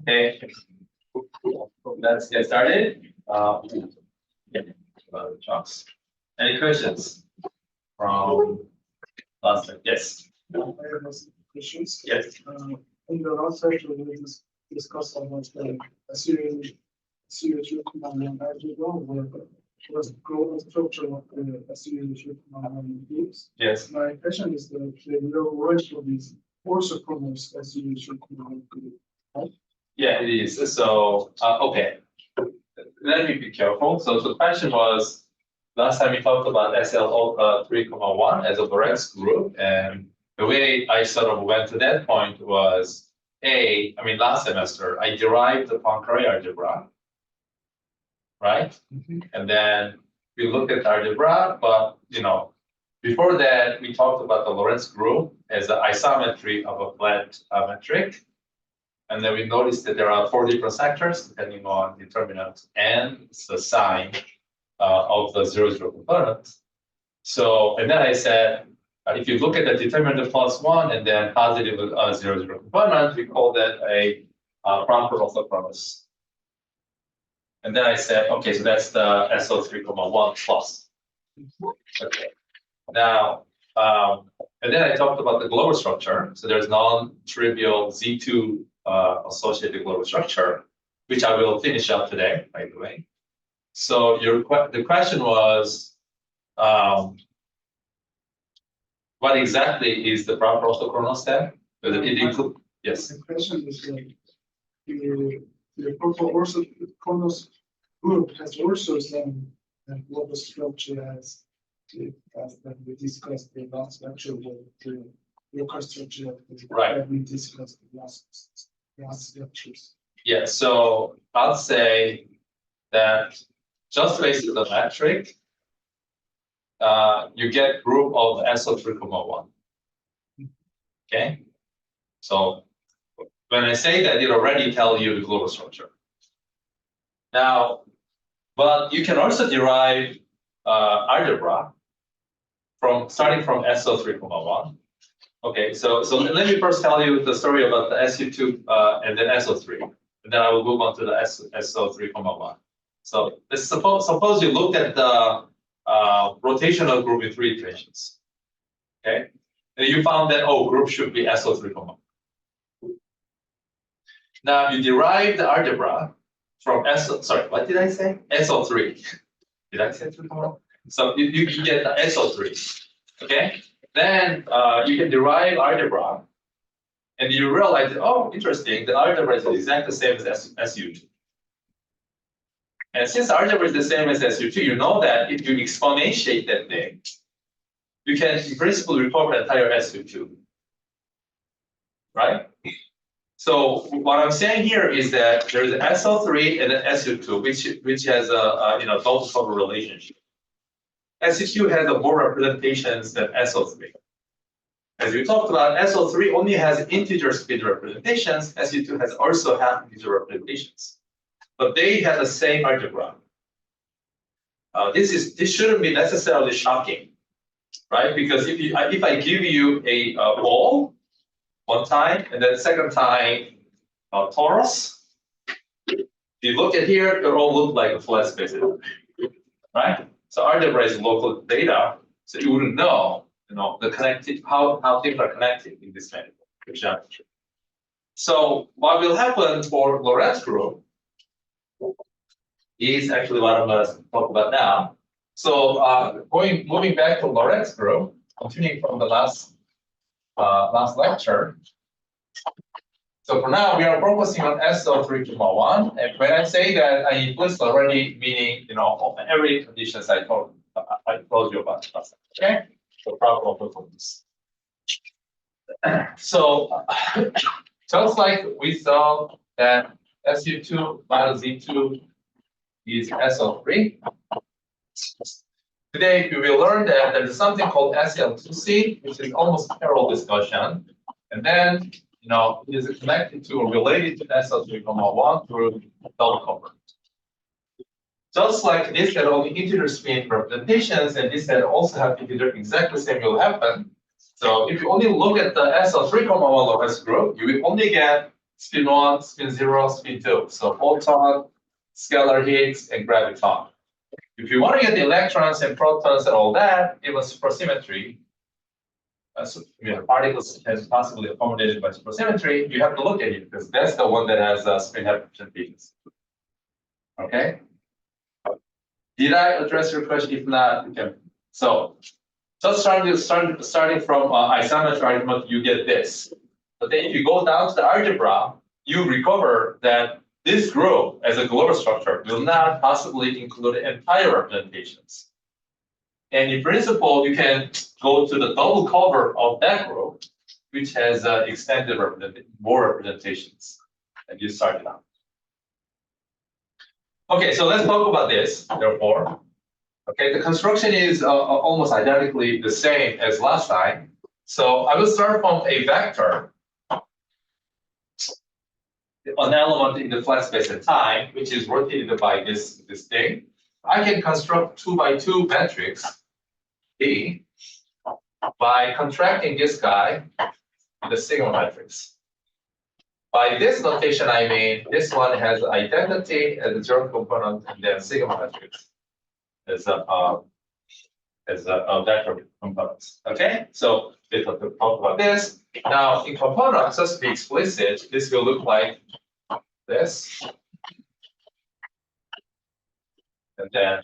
Okay, let's get started. Chalks. Any questions from last time? Yes. I have some questions. Yes. In the last section, we discussed about the CO2 command algebra, where was growth structure of the CO2 command groups. Yes. My question is the real word for this also promotes CO2 command group. Right? Yeah, it is. So, okay. Let me be careful. So the question was, last time we talked about SL 3,1 as a Lorentz group, and the way I sort of went to that point was, last semester, I derived the Poincare algebra, right? And then we looked at the algebra, but, before that, we talked about the Lorentz group as the isometry of a flat metric. And then we noticed that there are 4 different sectors depending on determinant and the sign of the 0, 0 component. So, and then I said, if you look at the determinant +1 and then positive 0, 0 component, we call that a proper orthochronous. And then I said, okay, so that's the SO3,1 plus. Okay. Now, and then I talked about the global structure. So there's non-trivial Z2 associated global structure, which I will finish up today, by the way. So the question was, what exactly is the proper orthochronous step? Does it include? Yes. The question is the proper orthochronous group has also some global structure as we discussed the last lecture with the local structure that we discussed the last lectures. Yeah, so I'll say that just based on the metric, you get group of SO3,1. Okay, so when I say that, it already tells you the global structure. Now, but you can also derive algebra starting from SO3,1. Okay, so let me first tell you the story about the SU2 and then SO3, and then I will move on to the SO3,1. So let's suppose you looked at the rotational group in 3 iterations. Okay, and you found that group should be SO3,1. Now you derive the algebra from what did I say? SO3. Did I say 3,1? So you get the SO3. Okay. Then you can derive algebra, and you realize, oh, interesting, the algebra is exactly the same as SU2. And since algebra is the same as SU2, you know that if you exponentiate that thing, you can in principle report the entire SU2. Right? So what I'm saying here is that there is an SO3 and an SU2, which has a total relationship. SU2 has more representations than SO3. As we talked about, SO3 only has integer speed representations. SU2 has also half integer representations, but they have the same algebra. This shouldn't be necessarily shocking, right? Because if I give you a ball one time and then second time torus, if you look at here, they all look like a flat space, right? So algebra is local data, so you wouldn't know, the connected how things are connected in this kind of geometry. So what will happen for Lorentz group is actually what I'm going to talk about now. So moving back to Lorentz group, continuing from the last lecture. So for now, we are focusing on SO3,1, and when I say that, I implicit already meaning every conditions I told you about. Okay, so proper orthochronous. So just like we saw that SU2 minus Z2 is SO3. Today we will learn that there is something called SL2C, which is almost parallel discussion, and then it is connected to or related to SL3,1 through double coupling. Just like this had only integer spin representations, and this had also have integer exactly the same will happen. So if you only look at the SL3,1 Lorentz group, you will only get spin 1, spin 0, spin 2. So photon, scalar hits, and graviton. If you want to get the electrons and protons and all that, it was supersymmetry. So, particles has possibly accommodated by supersymmetry. You have to look at it because that's the one that has spin half representations. Okay. Did I address your question? If not, okay. So just starting from isometry argument, you get this. But then if you go down to the algebra, you recover that this group as a global structure will not possibly include entire representations. And in principle, you can go to the double cover of that group, which has extended more representations. And you start it out. Okay, so let's talk about this, therefore. Okay, the construction is almost identically the same as last time. So I will start from a vector, an element in the flat space and time, which is rotated by this thing. I can construct 2 by 2 matrix B by contracting this guy with a sigma matrix. By this notation, I mean this one has identity as a zero component and then sigma matrix as a vector components. Okay, so we talk about this. Now in components, just to be explicit, this will look like this. And then,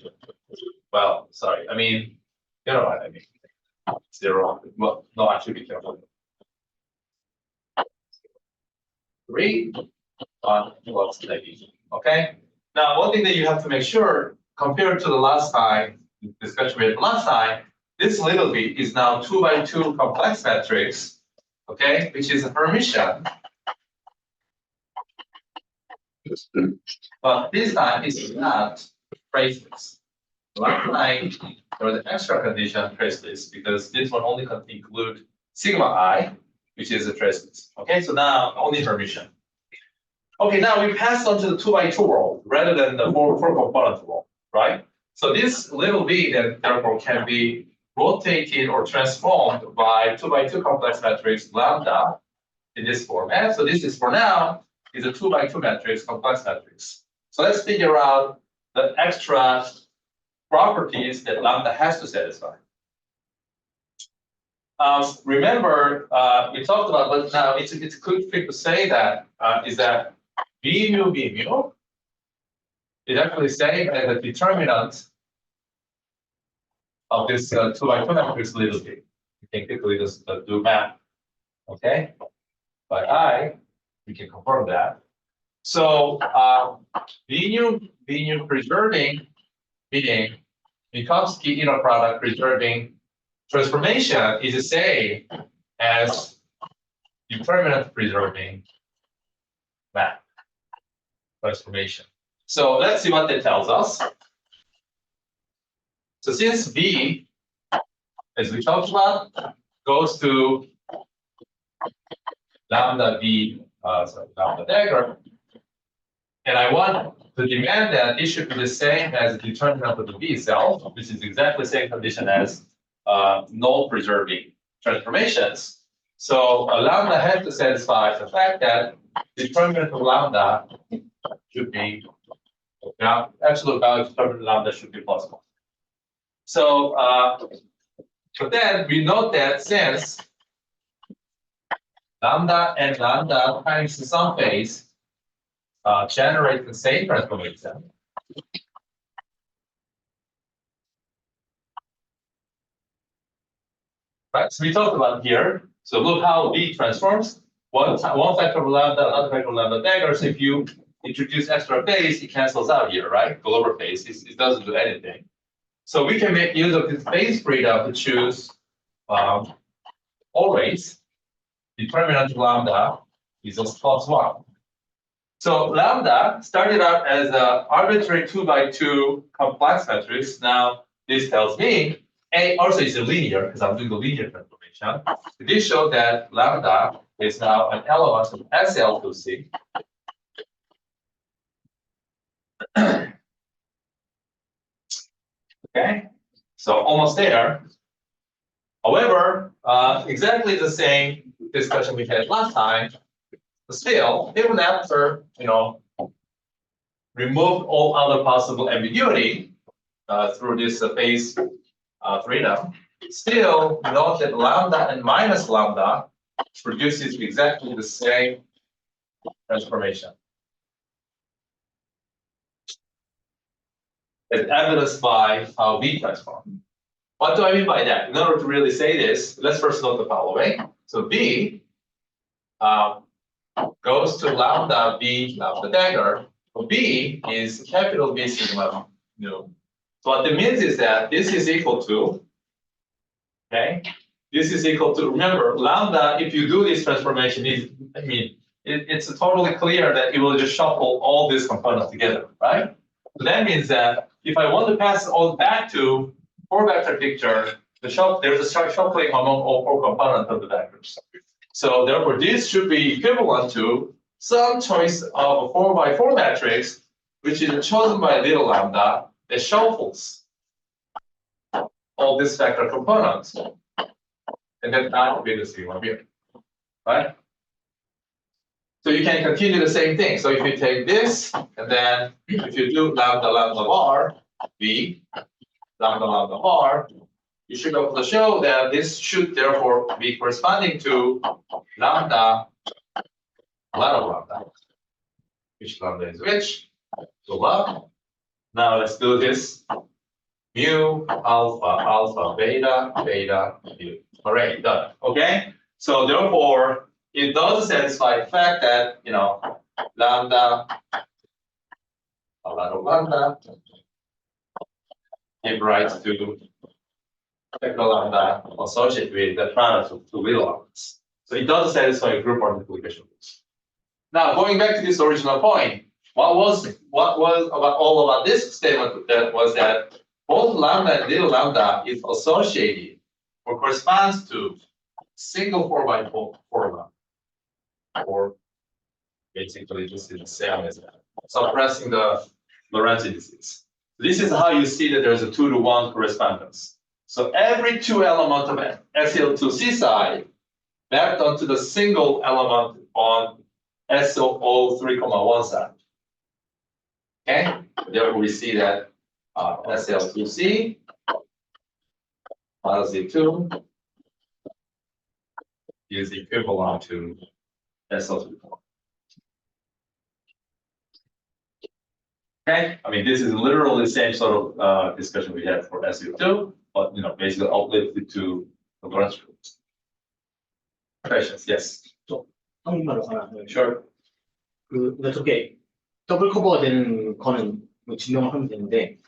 well, sorry, I mean, you know what I mean. 0, well, no, I should be careful. 3, 1 plus negative. Okay. Now, one thing that you have to make sure, compared to the last time, discussion we had last time, this little bit is now 2 by 2 complex matrix, okay, which is a Hermitian. But this time it's not traceless. Last time there was an extra condition traceless because this one only can include sigma I, which is a traceless. Okay, so now only Hermitian. Okay, now we pass on to the 2 by 2 world rather than the 4 component world, right? So this little b then therefore can be rotated or transformed by 2 by 2 complex matrix lambda in this format. So this is for now is a 2 by 2 matrix complex matrix. So let's figure out the extra properties that lambda has to satisfy. Remember, we talked about, but now it's a quick trick to say that is that B mu is actually same as the determinant of this 2 by 2 matrix little b. You can quickly just do math, okay? By I, we can confirm that. So B nu preserving, meaning Minkowski inner product preserving transformation is the same as determinant preserving map transformation. So let's see what that tells us. So since B, as we talked about, goes to lambda B, lambda dagger, and I want to demand that it should be the same as the determinant of the B itself, which is exactly the same condition as null preserving transformations. So lambda has to satisfy the fact that determinant of lambda should be absolute value of determinant lambda should be possible. So, but then we note that since lambda and lambda times some phase generate the same transformation, right? So we talked about here. So look how B transforms. One factor of lambda, another factor of lambda dagger. So if you introduce extra phase, it cancels out here, right? Global phase, it doesn't do anything. So we can make use of this phase freedom to choose always determinant of lambda is just +1. So lambda started out as an arbitrary 2 by 2 complex matrix. Now this tells me A also is a linear because I'm doing the linear transformation. This shows that lambda is now an element of SL2C. Okay, so almost there. However, exactly the same discussion we had last time. Still, even after, remove all other possible ambiguity through this phase freedom, still note that lambda and minus lambda produces exactly the same transformation. As evidenced by how V transform. What do I mean by that? In order to really say this, let's first note the following. So V goes to lambda V lambda dagger. B is capital B sigma nu. So what that means is that this is equal to, okay, this is equal to, remember, lambda, if you do this transformation, it's totally clear that it will just shuffle all these components together, right? So that means that if I want to pass all back to 4-vector picture, there's a shuffling among all 4 components of the vectors. So therefore, this should be equivalent to some choice of a 4x4 matrix, which is chosen by little lambda that shuffles all these vector components, and then that will be the sigma here, right? So you can continue the same thing. So if you take this, and then if you do lambda lambda bar V lambda lambda bar, you should be able to show that this should therefore be corresponding to lambda lambda, which lambda is which? So lambda. Now let's do this. Mu alpha beta beta mu. All right, done. Okay. So therefore, it does satisfy the fact that lambda lambda give rise to vector lambda associated with the product of 2 little lambdas. So it does satisfy group multiplication rules. Now going back to this original point, what was about this statement that was that both lambda and little lambda is associated or corresponds to single 4x4 lambda, or basically this is the same as that, suppressing the Lorentz indices. This is how you see that there's a 2-to-1 correspondence. So every 2 element of SL2C side mapped onto the single element on SO3,1 side. Okay, therefore we see that SL2C minus Z2 is equivalent to SL2. Okay, this is literally the same sort of discussion we had for SU2, but basically uplifted to the Lorentz groups. Questions? Yes. 한국말로 하나. Sure. 그러니까 저게 더블 커버가 되는 거는 뭐 증명을 하면 되는데,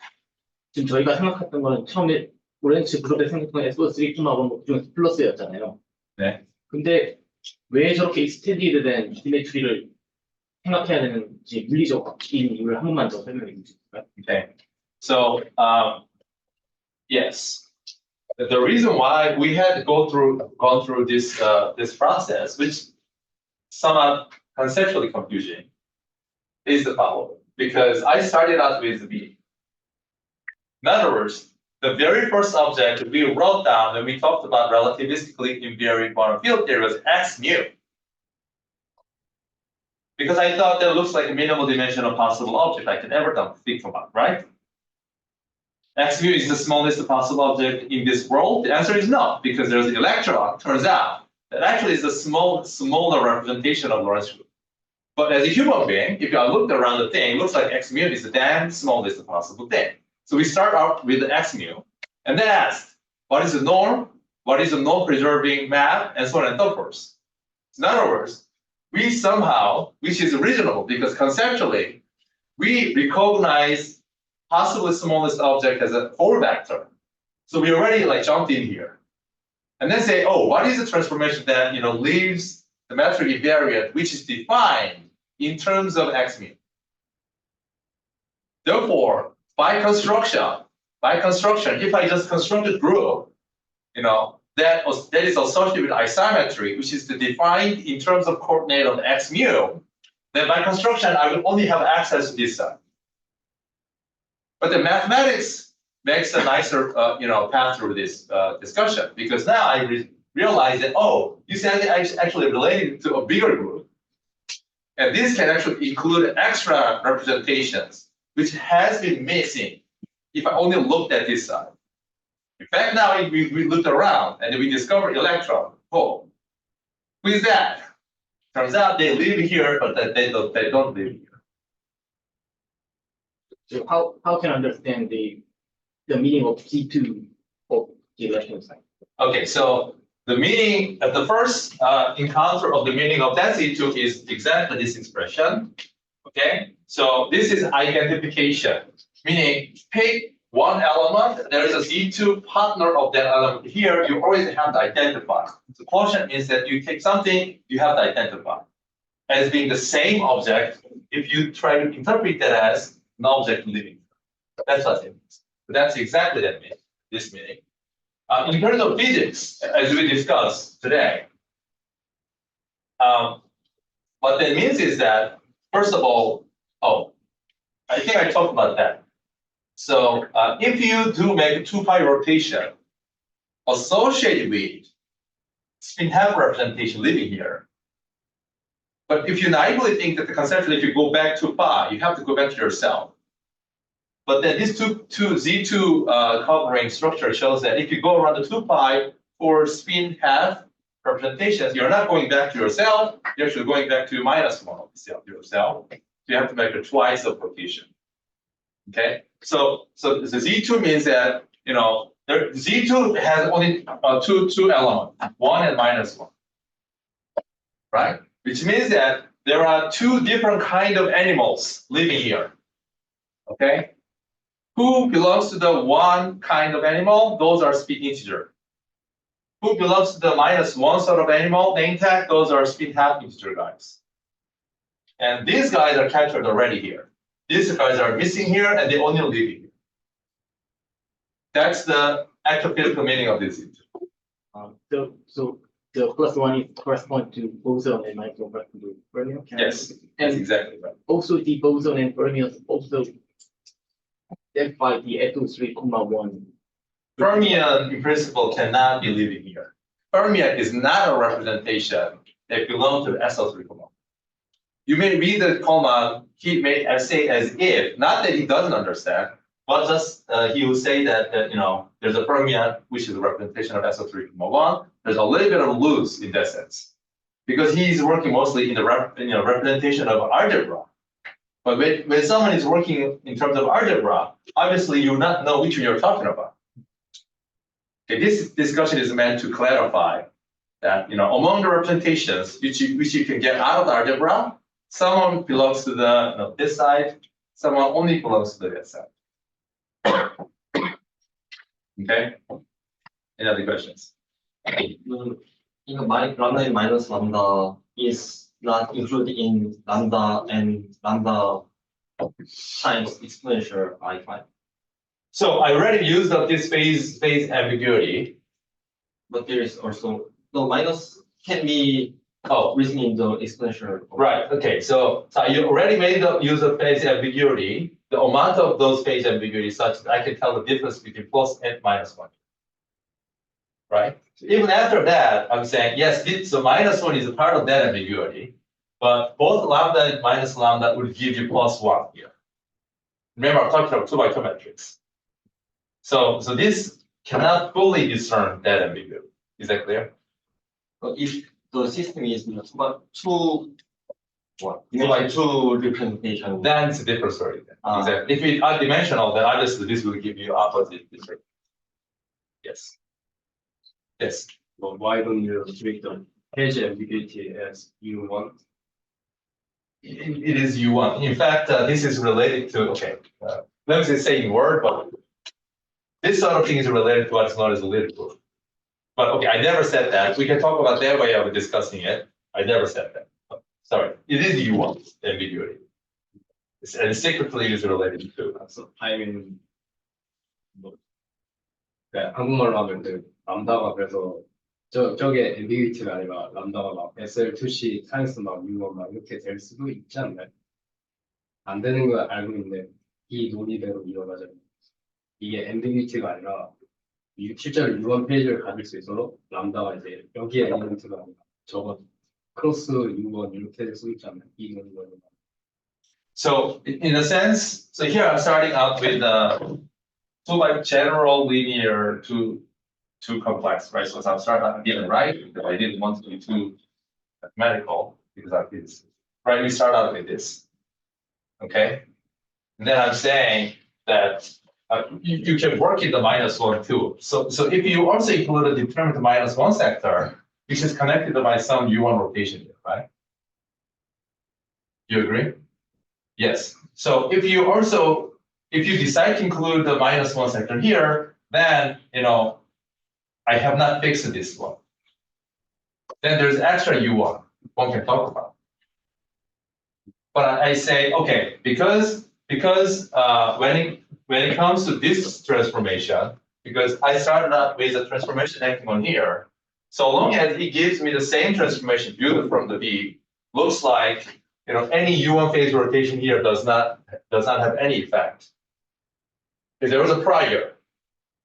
지금 저희가 생각했던 거는 처음에 오렌지 그룹에 생각했던 SO3,1 뭐 그중에서 플러스였잖아요. 네. 근데 왜 저렇게 익스텐디드된 시메트리를 생각해야 되는지 물리적인 이유를 한 번만 더 설명해 주실까요? Okay. So yes. The reason why we had to gone through this this process, which somewhat conceptually confusing, is the following. Because I started out with B. In other words, the very first object we wrote down when we talked about relativistically invariant quantum field theory was X mu. Because I thought that looks like a minimal dimensional possible object I could ever think about, right? X mu is the smallest possible object in this world. The answer is no, because there's an electron. Turns out that actually is a smaller representation of Lorentz group. But as a human being, if I looked around the thing, it looks like X mu is the damn smallest possible thing. So we start out with the X mu, and then asked, what is the norm? What is the non-preserving map? And so on and so forth. In other words, we somehow, which is reasonable, because conceptually, we recognize possibly smallest object as a 4-vector. So we already jumped in here. And then say, oh, what is the transformation that leaves the metric invariant, which is defined in terms of X mu? Therefore, by construction, if I just construct a group, that is associated with isometry, which is defined in terms of coordinate of X mu, then by construction, I will only have access to this side. But the mathematics makes a nicer, path through this discussion, because now I realize that, oh, you said it's actually related to a bigger group. And this can actually include extra representations, which has been missing if I only looked at this side. In fact, now we looked around and we discovered electron. Oh, who is that? Turns out they live here, but they don't live here. So how can I understand the meaning of G2 of the electron side? Okay, so the meaning of the first encounter of the meaning of that Z2 is exactly this expression. Okay, so this is identification, meaning pick one element, there is a Z2 partner of that element here, you always have to identify. The quotient means that you take something, you have to identify as being the same object if you try to interpret that as an object living. That's what it means. That's exactly that meaning, this meaning. In terms of physics, as we discussed today, what that means is that, first of all, I think I talked about that. So if you do make a 2-pi rotation associated with spin half representation living here, but if you naively think that conceptually, if you go back to pi, you have to go back to yourself. But then this Z2 covering structure shows that if you go around the 2-pi for spin half representations, you're not going back to yourself, you're actually going back to -1 of yourself. So you have to make it twice of rotation. Okay, so the Z2 means that Z2 has only two elements, 1 and -1, right? Which means that there are two different kind of animals living here. Okay, who belongs to the one kind of animal? Those are spin integer. Who belongs to the -1 sort of animal, name tag? Those are spin half integer guys. And these guys are captured already here. These guys are missing here, and they only live here. That's the actual physical meaning of this. So the +1 is correspond to boson and -1 correspond to fermion. Yes, that's exactly right. Also, the boson and fermion also identify the SO3,1. Fermion, in principle, cannot be living here. Fermion is not a representation that belongs to the SO3,1. You may read the comma, he may say as if, not that he doesn't understand, but just he will say that there's a fermion which is a representation of SO3,1. There's a little bit of loose in that sense, because he's working mostly in the representation of algebra. But when someone is working in terms of algebra, obviously you not know which one you're talking about. Okay, this discussion is meant to clarify that among the representations which you can get out of the algebra, someone belongs to the this side, someone only belongs to this side. Okay. Any other questions? Lambda and minus lambda is not included in lambda and lambda times exponential I5. So I already used up this phase ambiguity. But there is also the minus can be written in the exponential. Right. Okay. So you already made the use of phase ambiguity. The amount of those phase ambiguity is such that I can tell the difference between plus and -1. Right. So even after that, I'm saying yes. So -1 is a part of that ambiguity, but both lambda and minus lambda would give you +1 here. Remember, I'm talking about 2 by 2 matrix. So this cannot fully discern that ambiguity. Is that clear? But if the system is 2 by 2 representation, Then it's a different story. Then. Ah. Exactly. If it are dimensional, then obviously this will give you opposite picture. Yes. Yes. Well, why don't you treat the phase ambiguity as U1? It is U1. In fact, this is related to, let me just say in word, but this sort of thing is related to what's known as a literature. But okay, I never said that. We can talk about their way of discussing it. I never said that. Sorry, it is U1, the ambiguity. And secretly is related to. So I mean, 한국말로 하면 람다가 그래서 저게 ambiguity가 아니라 람다가 막 SL2C 타임스 막 U1 막 이렇게 될 수도 있지 않나요? 안 되는 거 알고 있는데 이 논리대로 이어가자면 이게 ambiguity가 아니라 실제로 U1 페이지를 가질 수 있도록 람다가 이제 여기에 엘리먼트가 아니라 저거 크로스 U1 이렇게 써 있잖아요. 이는 거는. So in a sense, so here I'm starting out with two by general linear to complex, right? So I'm starting out here, right? Because I didn't want to be too mathematical because I did this. Right, we start out with this. Okay? And then I'm saying that you can work in the -1 too. So if you also include a determined -1 sector, which is connected by some U1 rotation here, right? You agree? Yes. So if you decide to include the -1 sector here, then I have not fixed this one. Then there's extra U1 one can talk about. But I say, okay, because when it comes to this transformation, because I started out with a transformation acting on here, so long as it gives me the same transformation viewed from the B, looks like any U1 phase rotation here does not have any effect. If there was a prior.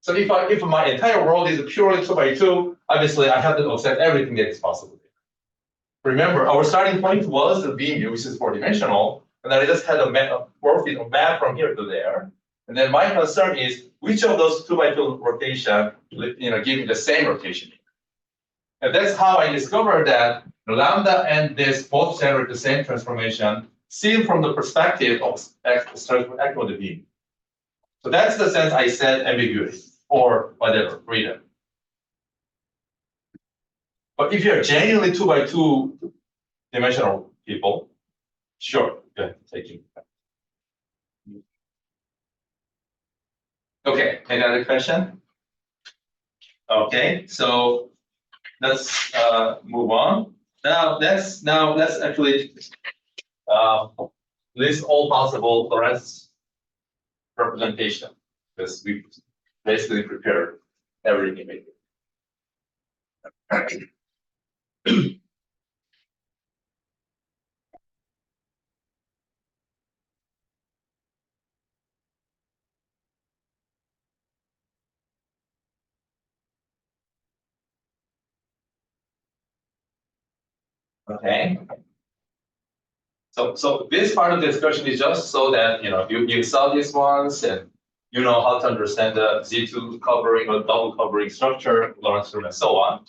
So if my entire world is purely 2 by 2, obviously I have to accept everything that is possible. Remember, our starting point was the beam view, which is 4-dimensional, and then I just had a map from here to there. And then my concern is which of those 2 by 2 rotation, give me the same rotation. And that's how I discovered that lambda and this both generate the same transformation, seen from the perspective of the beam. So that's the sense I said ambiguity or whatever, freedom. But if you're genuinely 2 by 2 dimensional people, sure, go ahead, take it. Okay, any other question? Okay, so let's move on. Now let's actually list all possible Lorentz representation, because we basically prepared everything. Okay. So this part of the discussion is just so that you saw these ones and you know how to understand the Z2 covering or double covering structure, Lorentz group, and so on.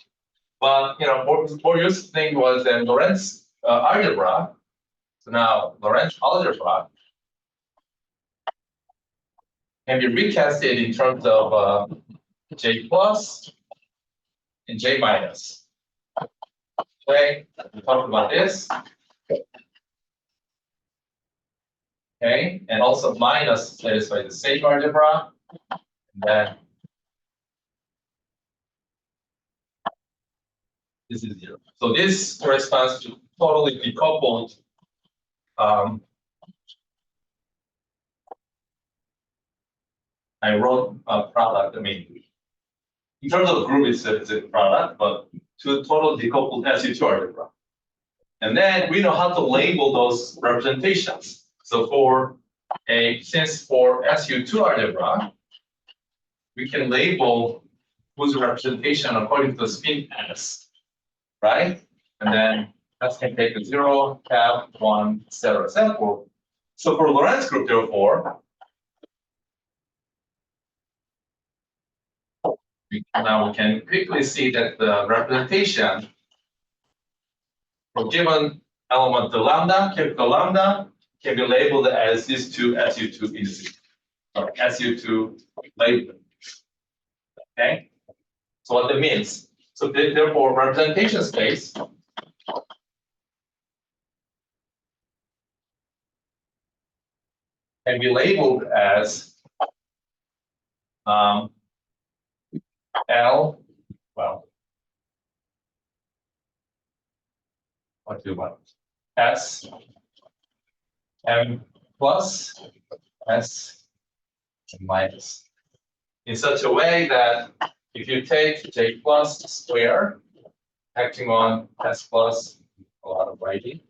But more useful thing was then Lorentz algebra. So now Lorentz algebra can be recasted in terms of J plus and J minus. Okay, we talked about this. Okay, and also minus satisfy the same algebra. And then this is 0. So this corresponds to totally decoupled I wrote a product. I mean, in terms of the group, it's a product, but to total decoupled SU2 algebra. And then we know how to label those representations. So since for SU2 algebra, we can label whose representation according to the spin S, right? And then S can take a 0, cap, 1, etc., etc. So for Lorentz group, therefore, now we can quickly see that the representation for given element the lambda, capital lambda, can be labeled as these two SU2 indices, or SU2 label. Okay, so what that means? So therefore, representation space can be labeled as L. Well, what do you want? S M plus S minus, in such a way that if you take J plus square acting on S plus, a lot of writing.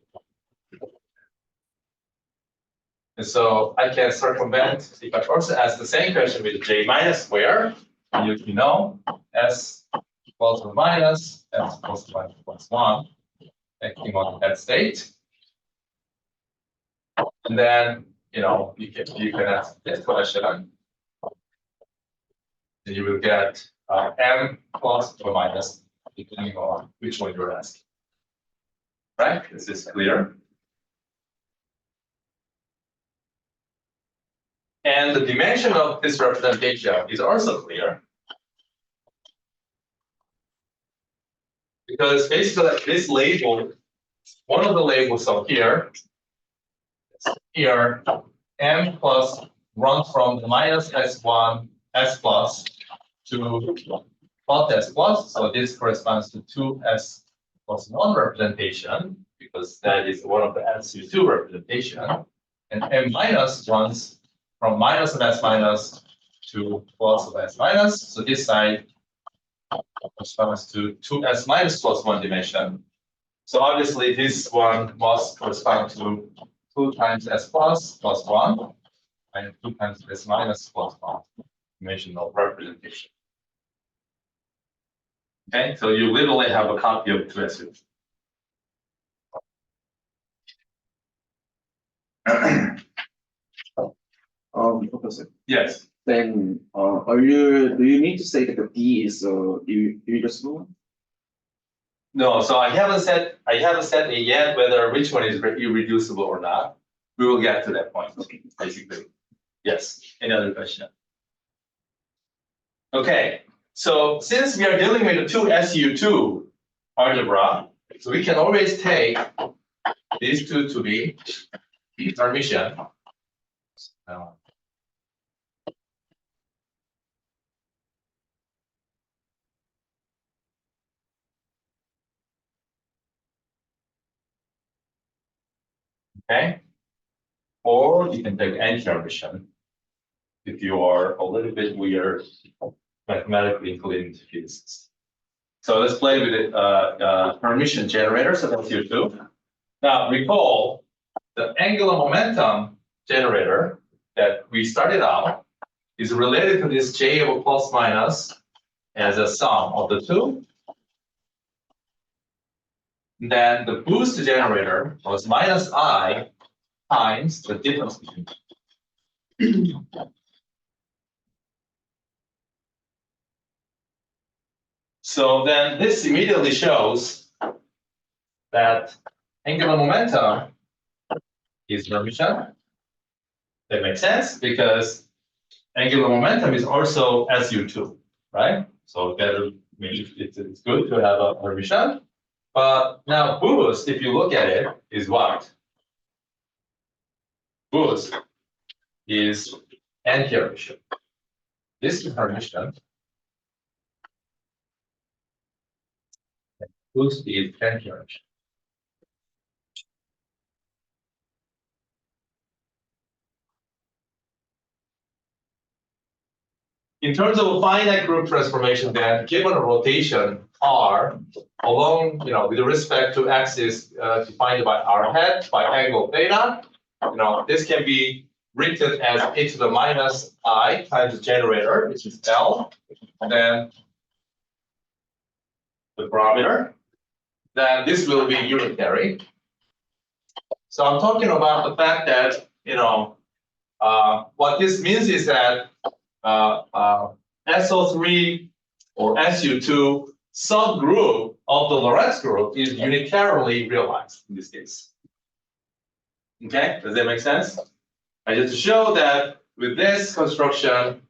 And so I can circumvent, if I also ask the same question with J minus square, you know, S plus or minus, S plus or minus plus 1. acting on that state. And then, you can ask this question. And you will get m plus or minus, depending on which one you're asking. Right? Is this clear? And the dimension of this representation is also clear. Because basically this label, one of the labels of here, m plus runs from the minus s1 s plus to plus s plus. So this corresponds to 2s plus 1 representation, because that is one of the SU2 representation. And m minus runs from minus of s minus to plus of s minus. So this side corresponds to 2s minus plus 1 dimension. So obviously this one must correspond to 2 times s plus 1 and 2 times s minus plus 1 dimensional representation. Okay, so you literally have a copy of 2s. Professor, Yes. then do you need to say that the D is irreducible? No, so I haven't said it yet whether which one is irreducible or not. We will get to that point, basically. Yes. Any other question? Okay. So since we are dealing with the 2SU2 algebra, so we can always take these two to be Hermitian. Okay. Or you can take anti-Hermitian if you are a little bit weird, mathematically inclined physicist. So let's play with it, Hermitian generator. So that's here too. Now recall the angular momentum generator that we started out is related to this J of a plus minus as a sum of the two. Then the boost generator was minus I times the difference between them. So then this immediately shows that angular momentum is Hermitian. That makes sense because angular momentum is also SU2, right? So that means it's good to have a Hermitian. But now boost, if you look at it, is what? Boost is anti-Hermitian. This is Hermitian. Boost is anti-Hermitian. In terms of a finite group transformation, then given a rotation R along, with respect to axis defined by R hat by angle theta, this can be written as e to the minus I times the generator, which is L, and then the parameter. Then this will be unitary. So I'm talking about the fact that, what this means is that SO3 or SU2 subgroup of the Lorentz group is unitarily realized in this case. Okay, does that make sense? I just show that with this construction,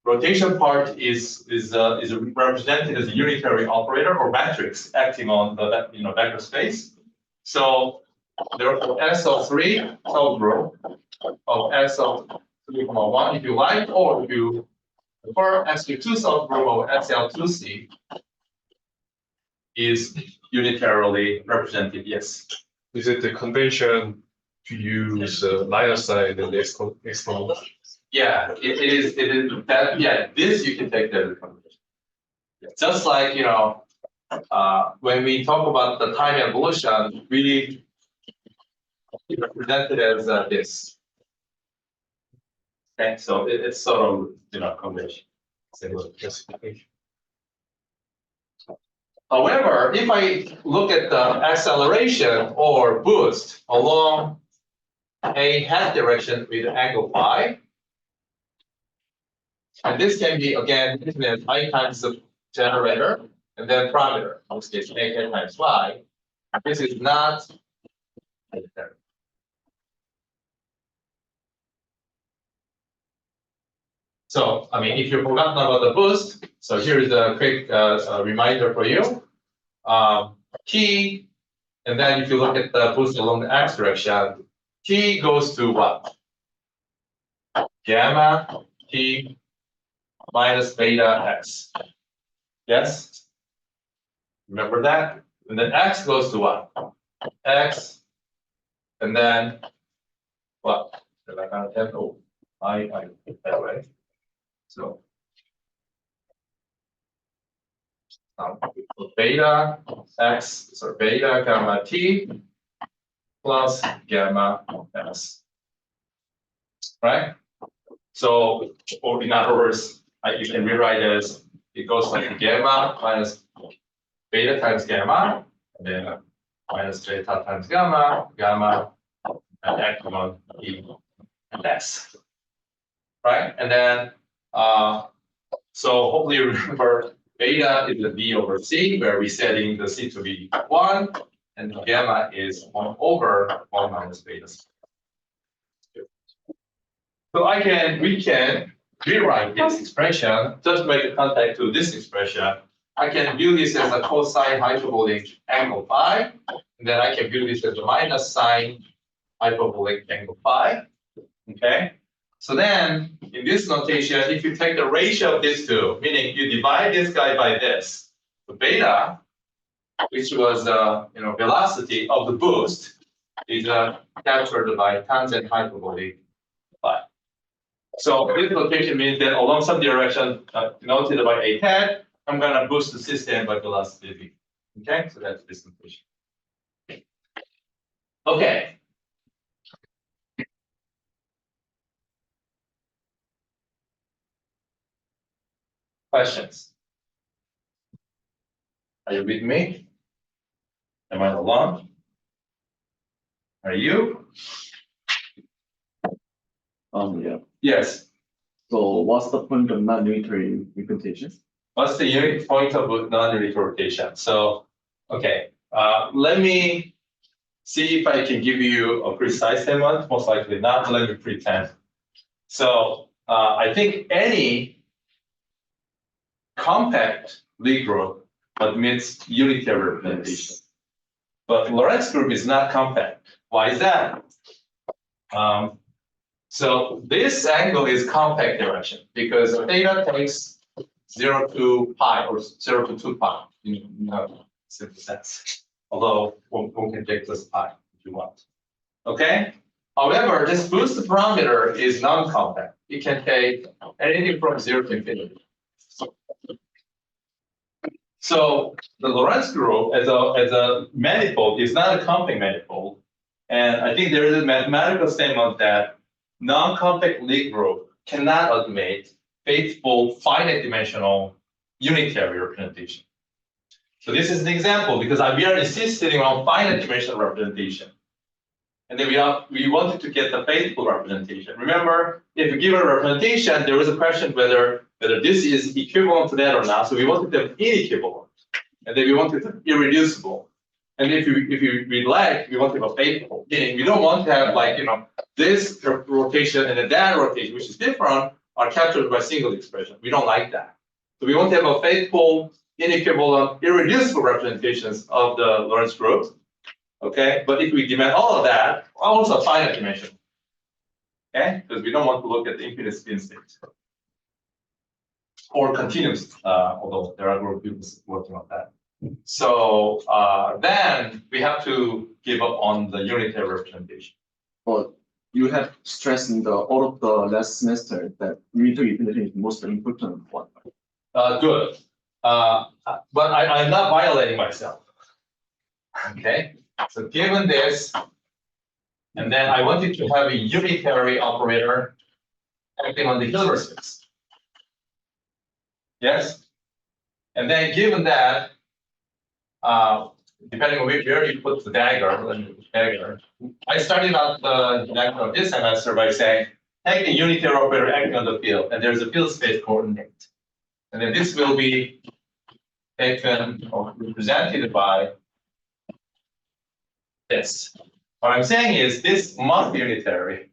rotation part is represented as a unitary operator or matrix acting on the vector space. So therefore, SO3 subgroup of SO3,1 if you like, or if you prefer SU2 subgroup of SL2C is unitarily represented. Yes. Is it the convention to use minus sign and exponent? Yeah, it is that. Yeah, this you can take that as a convention. Just like when we talk about the time evolution, we represent it as this. Okay, so it's sort of convention. Yes, thank you. However, if I look at the acceleration or boost along a head direction with angle phi, and this can be again written as I times the generator and then parameter, in this case a times y. This is not unitary. So, I mean, if you've forgotten about the boost, so here is a quick reminder for you. T, and then if you look at the boost along the x direction, T goes to what? Gamma T minus beta x. Yes? Remember that? And then x goes to what? X, and then what? Oh, I put that way. So beta x, so beta gamma t plus gamma s, right? So, or in other words, you can rewrite as it goes like gamma minus beta times gamma, and then minus beta times gamma, gamma, and epsilon e and s, right? And then, so hopefully you remember beta is the b over c, where we're setting the c to be 1, and gamma is 1 over 1 minus beta. So we can rewrite this expression, just make a contact to this expression. I can view this as a cosine hyperbolic angle phi, and then I can view this as a minus sine hyperbolic angle phi. Okay? So then, in this notation, if you take the ratio of these two, meaning you divide this guy by this, the beta, which was velocity of the boost, is captured by tangent hyperbolic phi. So this notation means that along some direction denoted by a head, I'm going to boost the system by velocity v. Okay, so that's this notation. Okay. Questions? Are you with me? Am I alone? Are you? Yeah. Yes. So what's the point of non-unitary representation? What's the unit point of non-unitary rotation? So, okay, let me see if I can give you a precise statement. Most likely not. Let me pretend. So, I think any compact Lie group admits unitary representation, but Lorentz group is not compact. Why is that? So this angle is compact direction because theta takes 0 to pi or 0 to 2 pi in simple sense. Although one can take plus pi if you want. Okay. However, this boost parameter is non-compact. It can take anything from 0 to infinity. So the Lorentz group as a manifold is not a compact manifold, and I think there is a mathematical statement that non-compact Lie group cannot admit faithful finite dimensional unitary representation. So this is an example because we are insisting on finite dimensional representation. And then we wanted to get the faithful representation. Remember, if you give a representation, there was a question whether this is equivalent to that or not. So we wanted them inequivalent. And then we wanted them irreducible. And if we like, we want to have a faithful, meaning we don't want to have this rotation and then that rotation, which is different, are captured by a single expression. We don't like that. So we want to have a faithful, inequivalent, irreducible representations of the Lorentz groups. Okay, but if we demand all of that, also finite dimension. Okay, because we don't want to look at the infinite spin state or continuous, although there are group people working on that. So then we have to give up on the unitary representation. But you have stressed in all of the last semester that unitary representation is the most important one. Good. But I'm not violating myself. Okay. So given this, and then I wanted to have a unitary operator acting on the Hilbert space. Yes? And then given that, depending on where you put the dagger, I started out the dagger of this semester by saying, take the unitary operator acting on the field, and there's a field space coordinate. And then this will be taken or represented by this. What I'm saying is this must be unitary,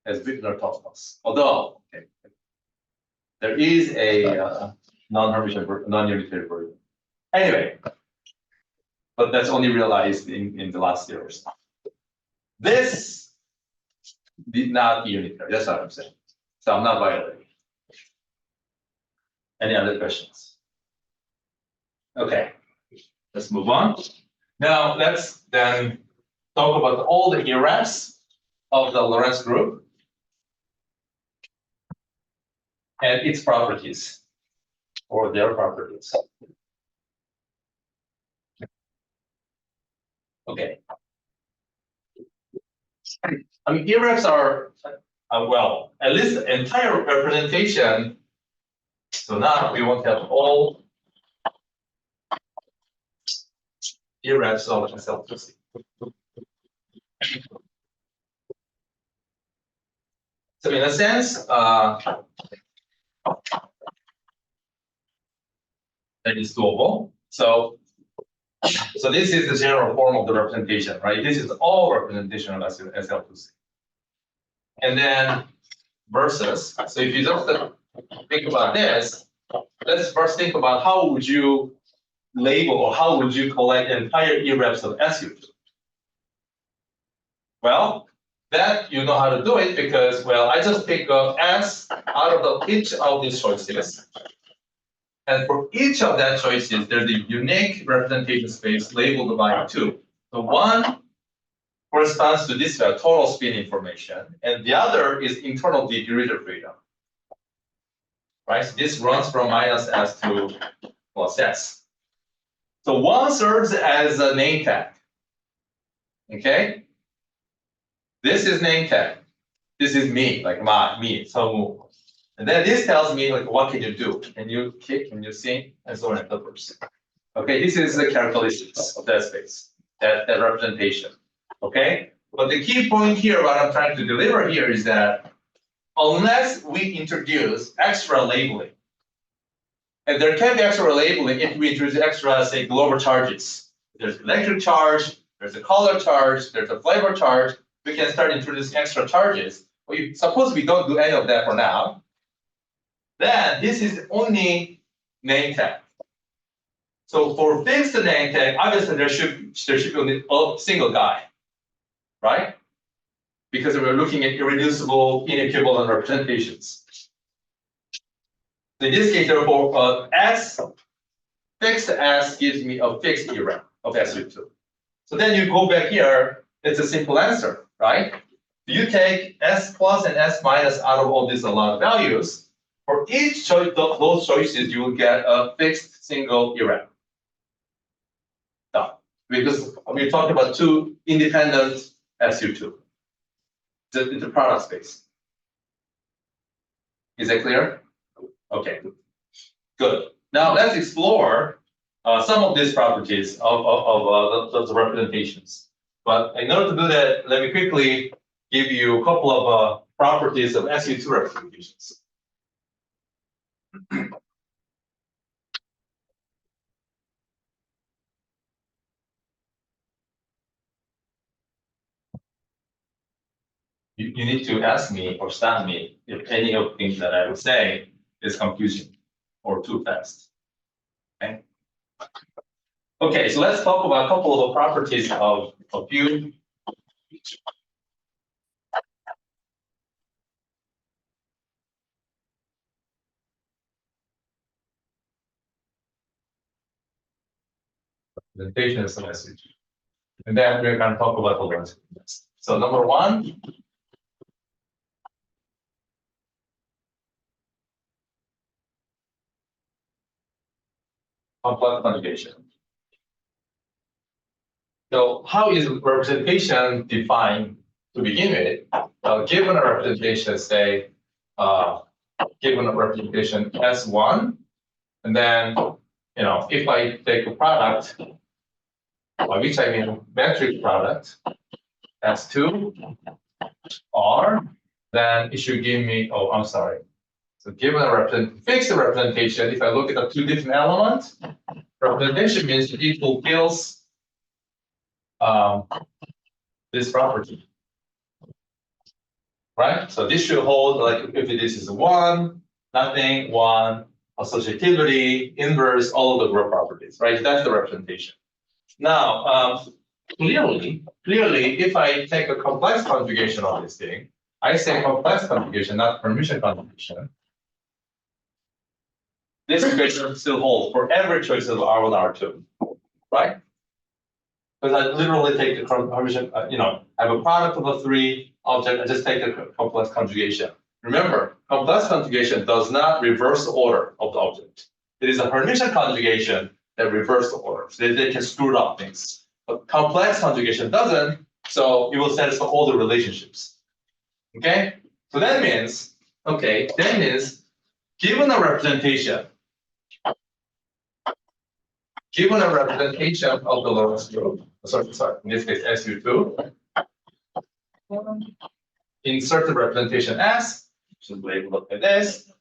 as Wittner taught us. Although there is a non-unitary version. Anyway, but that's only realized in the last year or so. This did not be unitary. That's what I'm saying. So I'm not violating. Any other questions? Okay, let's move on. Now let's then talk about all the irreps of the Lorentz group and its properties, or their properties. Okay. I mean, irreps are, well, at least the entire representation. So now we want to have all irreps of SL2C. So in a sense, that is doable. So this is the general form of the representation, right? This is all representation of SL2C. And then versus, so if you just think about this, let's first think about how would you label or how would you collect entire irreps of SU2? Well, that you know how to do it because, well, I just pick up S out of each of these choices. And for each of that choices, there's a unique representation space labeled by 2. So one corresponds to this total spin information, and the other is internal derivative freedom. Right? So this runs from minus S to plus S. So one serves as a name tag. Okay? This is name tag. This is me, like me, Sungwoo. And then this tells me like what can you do? Can you kick? Can you sing? And so on and so forth. Okay, this is the characteristics of that space, that representation. Okay? But the key point here, what I'm trying to deliver here is that unless we introduce extra labeling, and there can be extra labeling if we introduce extra, say, global charges. There's electric charge, there's a color charge, there's a flavor charge. We can start introducing extra charges. Suppose we don't do any of that for now. Then this is only name tag. So for fixed name tag, obviously there should be only a single guy, right? Because we're looking at irreducible inequivalent representations. So in this case, therefore, S fixed S gives me a fixed irrep of SU2. So then you go back here, it's a simple answer, right? You take S plus and S minus out of all these allowed values. For each choice of those choices, you will get a fixed single irrep. Done. Because we talked about 2 independent SU2. It's a product space. Is that clear? Okay, good. Now let's explore some of these properties of those representations. But in order to do that, let me quickly give you a couple of properties of SU2 representations. You need to ask me or stop me if any of the things that I would say is confusing or too fast. Okay. Okay, so let's talk about a couple of the properties of a few. Representations of SU2. And then we're going to talk about the ones. So number 1. Complex conjugation. So how is representation defined to begin with? Given a representation, say, given a representation S1, and then, if I take a product by which I mean matrix product, S2, R, then it should give me, oh, I'm sorry. So given a fixed representation, if I look at the two different elements, representation means it fulfills this property. Right? So this should hold, like if this is one, nothing, one, associativity, inverse, all of the group properties, right? That's the representation. Now, clearly, if I take a complex conjugation of this thing, I say complex conjugation, not permutation conjugation. This equation still holds for every choice of R1, R2, right? Because I literally take the permutation, I have a product of the three objects, I just take the complex conjugation. Remember, complex conjugation does not reverse the order of the object. It is a permutation conjugation that reverses the order. So they can screw up things. But complex conjugation doesn't, so it will satisfy all the relationships. Okay? So that means, given a representation of the lowest group, sorry, in this case SU2, insert the representation S, should label it like this,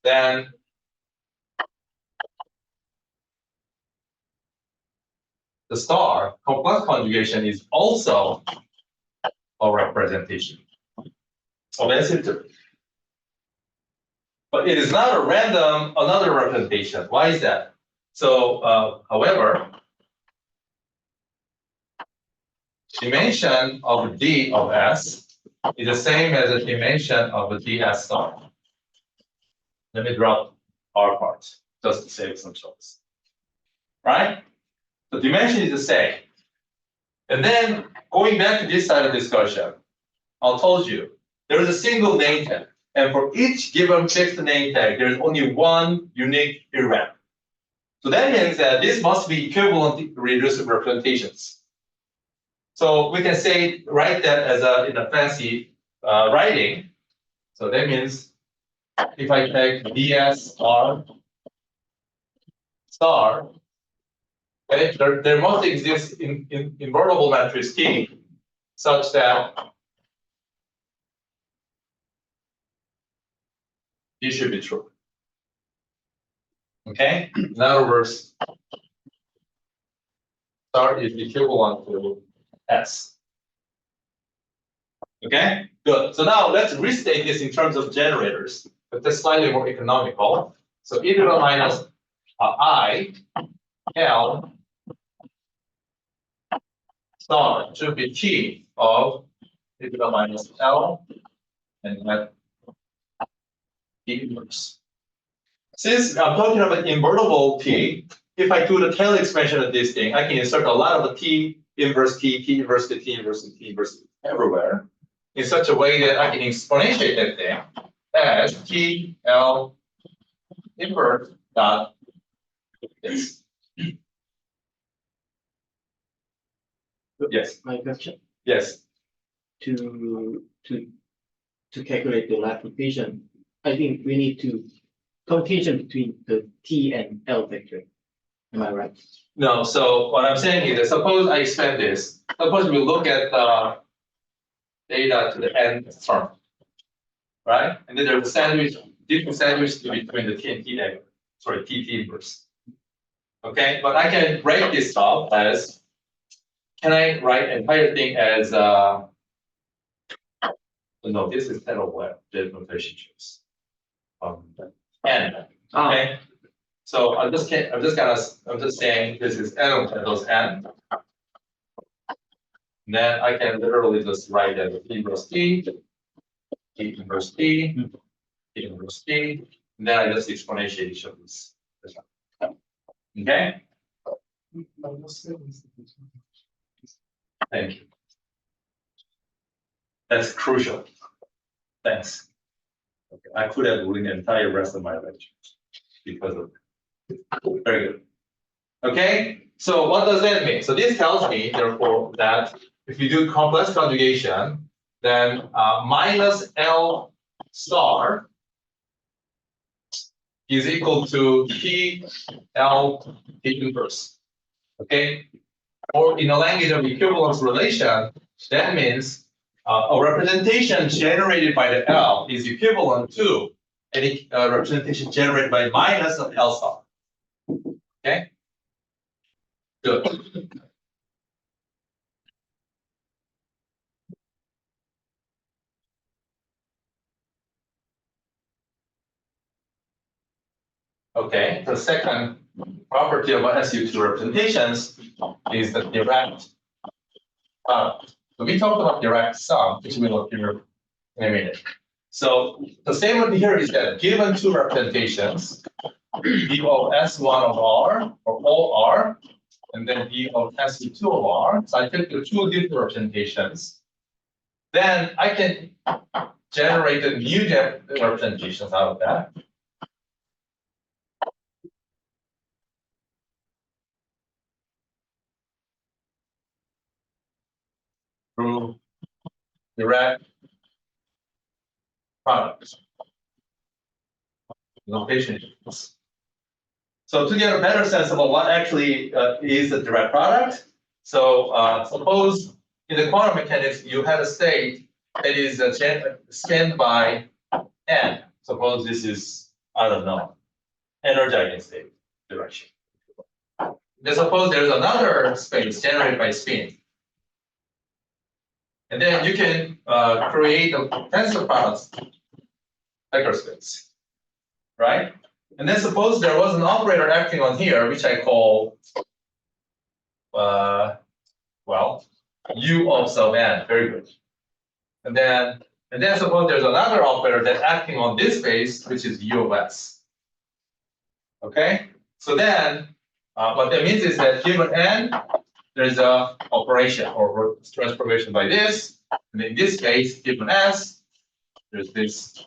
then the star complex conjugation is also a representation of SU2. But it is not a random another representation. Why is that? So, however, dimension of D of S is the same as the dimension of the DS star. Let me drop R part just to save some choice. Right? The dimension is the same. And then going back to this side of discussion, I told you there is a single name tag. And for each given fixed name tag, there's only one unique irrem. So that means that this must be equivalent reducible representations. So we can write that as in a fancy writing. So that means if I take DSR star, okay, there must exist in invertible matrix T such that this should be true. Okay? In other words, star is equivalent to S. Okay? Good. So now let's restate this in terms of generators, but that's slightly more economical. So e to the minus I L star should be T of e to the minus L and that T inverse. Since I'm talking about invertible T, if I do the Taylor expansion of this thing, I can insert a lot of the T inverse T, T inverse T, T inverse T, T inverse T everywhere in such a way that I can exponentiate that thing as T L inverse dot this. Yes. My question Yes. to calculate the left equation, I think we need to computation between the T and L vector. Am I right? No. So what I'm saying is that suppose I expand this. Suppose we look at the data to the n term, right? And then there's a sandwich, different sandwich between the T and T neighbor. Sorry, T inverse. Okay, but I can break this up as. Can I write entire thing as no? This is head of web. There's notation choice. N. Okay. So I'm just saying this is n of those n. Then I can literally just write as T inverse T, T inverse T, T inverse T. And then I just exponentiate each of these. Okay. Thank you. That's crucial. Thanks. Okay. I could have ruined the entire rest of my lecture because of it. Very good. Okay. So what does that mean? So this tells me, therefore, that if you do complex conjugation, then minus L star is equal to T L T inverse. Okay. or in a language of equivalence relation, that means a representation generated by the L is equivalent to any representation generated by minus of L star. Okay? Good. Okay, the second property of SU2 representations is the direct product. So we talked about direct sum, which will appear in a minute. So the statement here is that given two representations, d of S1 of R or all R, and then d of SU2 of R, so I take the two different representations, then I can generate the new representations out of that. Through direct products. Notation. So to get a better sense of what actually is the direct product, so suppose in the quantum mechanics you had a state that is scanned by n. Suppose this is, I don't know, energizing state direction. Then suppose there's another space generated by spin. And then you can create a tensor products vector space, right? And then suppose there was an operator acting on here, which I call, well, U of sub n, very good. And then suppose there's another operator that's acting on this space, which is U of s. Okay, so then what that means is that given n, there's a operation or transformation by this, and in this case, given s, there's this.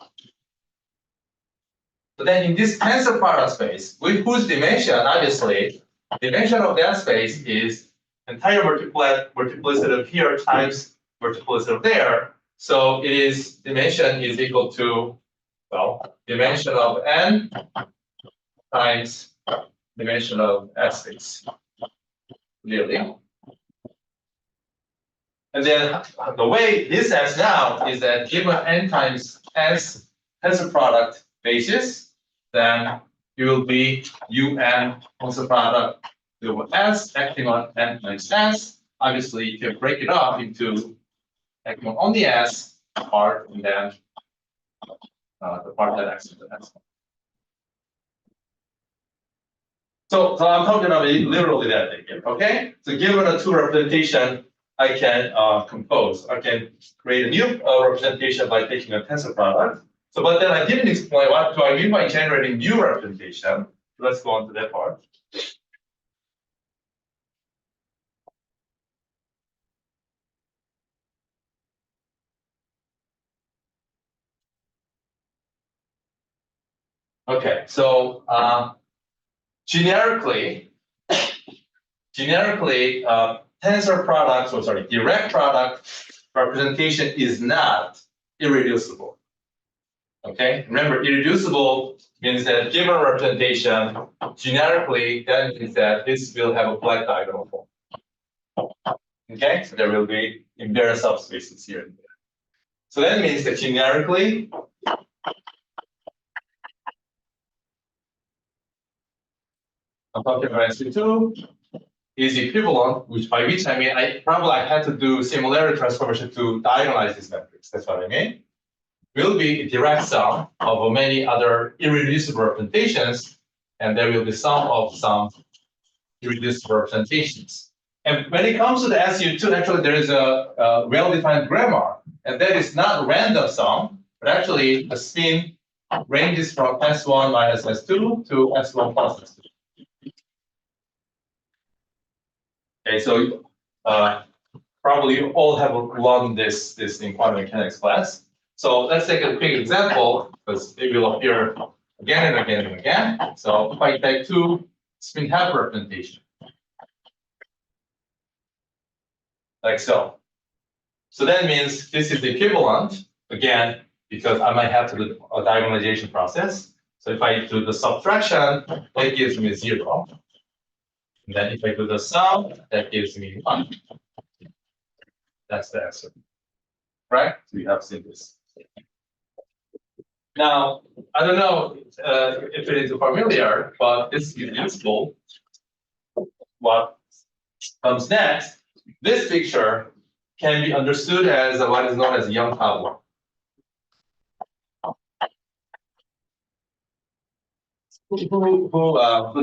So then in this tensor product space, with whose dimension, obviously, dimension of that space is entire multiplicity of here times multiplicity of there. So it is dimension is equal to, well, dimension of n times dimension of s space. Clearly. And then the way this acts now is that given n times s tensor product basis, then it will be un tensor product over s acting on n times s. Obviously, you can break it up into acting on the s part and then the part that acts on the s. So I'm talking about literally that thing here, okay? So given a two representation, I can compose. I can create a new representation by taking a tensor product. So, but then I didn't explain what do I mean by generating new representation. Let's go on to that part. Okay, so generically, tensor products, or sorry, direct product representation is not irreducible. Okay, remember, irreducible means that given representation, generically, that means that this will have a black diagonal form. Okay, so there will be invariant subspaces here and there. So that means that generically, I'm talking about SU2 is equivalent, by which I mean I had to do similarity transformation to diagonalize this matrix. That's what I mean. Will be a direct sum of many other irreducible representations, and there will be sum of some irreducible representations. And when it comes to the SU2, actually there is a well-defined grammar, and that is not random sum, but actually the spin ranges from S1 minus S2 to S1 plus S2. Okay, so probably you all have learned this in quantum mechanics class. So let's take a quick example, because it will appear again and again and again. So if I take two spin half representation, like so. So that means this is equivalent, again, because I might have to do a diagonalization process. So if I do the subtraction, that gives me 0. And then if I do the sum, that gives me 1. That's the answer. Right? So you have seen this. Now, I don't know if it is familiar, but this is useful. What comes next, this picture can be understood as what is known as a Young problem. Who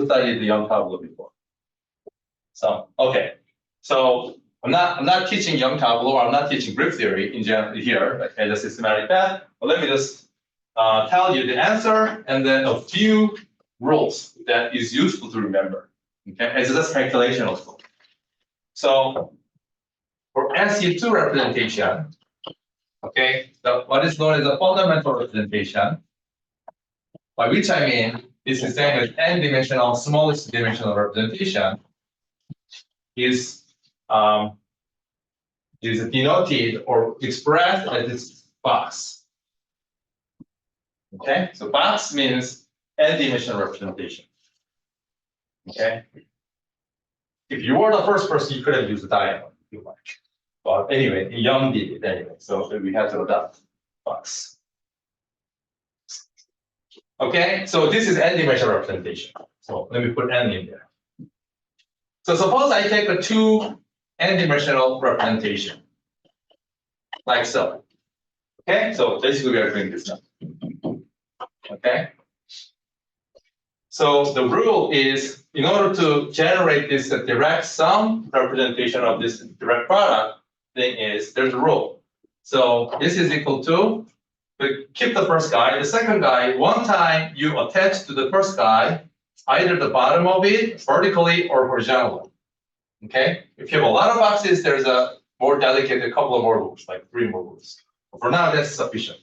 studied the Young problem before? So, okay. So I'm not teaching Young tableau, or I'm not teaching group theory in general here, like, as a systematic path. But let me just tell you the answer and then a few rules that is useful to remember. Okay, as a speculation also. So for SU2 representation, okay, what is known as a fundamental representation, by which I mean this is saying that n-dimensional, smallest dimensional representation is denoted or expressed as this box. Okay, so box means n-dimensional representation. Okay, if you were the first person, you could have used the diagram if you like. But anyway, Young did it anyway, so we have to adopt box. Okay, so this is n-dimensional representation. So let me put n in there. So suppose I take a 2 n-dimensional representation, like so. Okay, so basically we are doing this now. Okay. So the rule is, in order to generate this direct sum representation of this direct product thing is, there's a rule. So this is equal to, keep the first guy, the second guy, one time you attach to the first guy, either the bottom of it vertically or horizontally. Okay, if you have a lot of boxes, there's a more delicate, a couple of more rules, like 3 more rules. But for now, that's sufficient.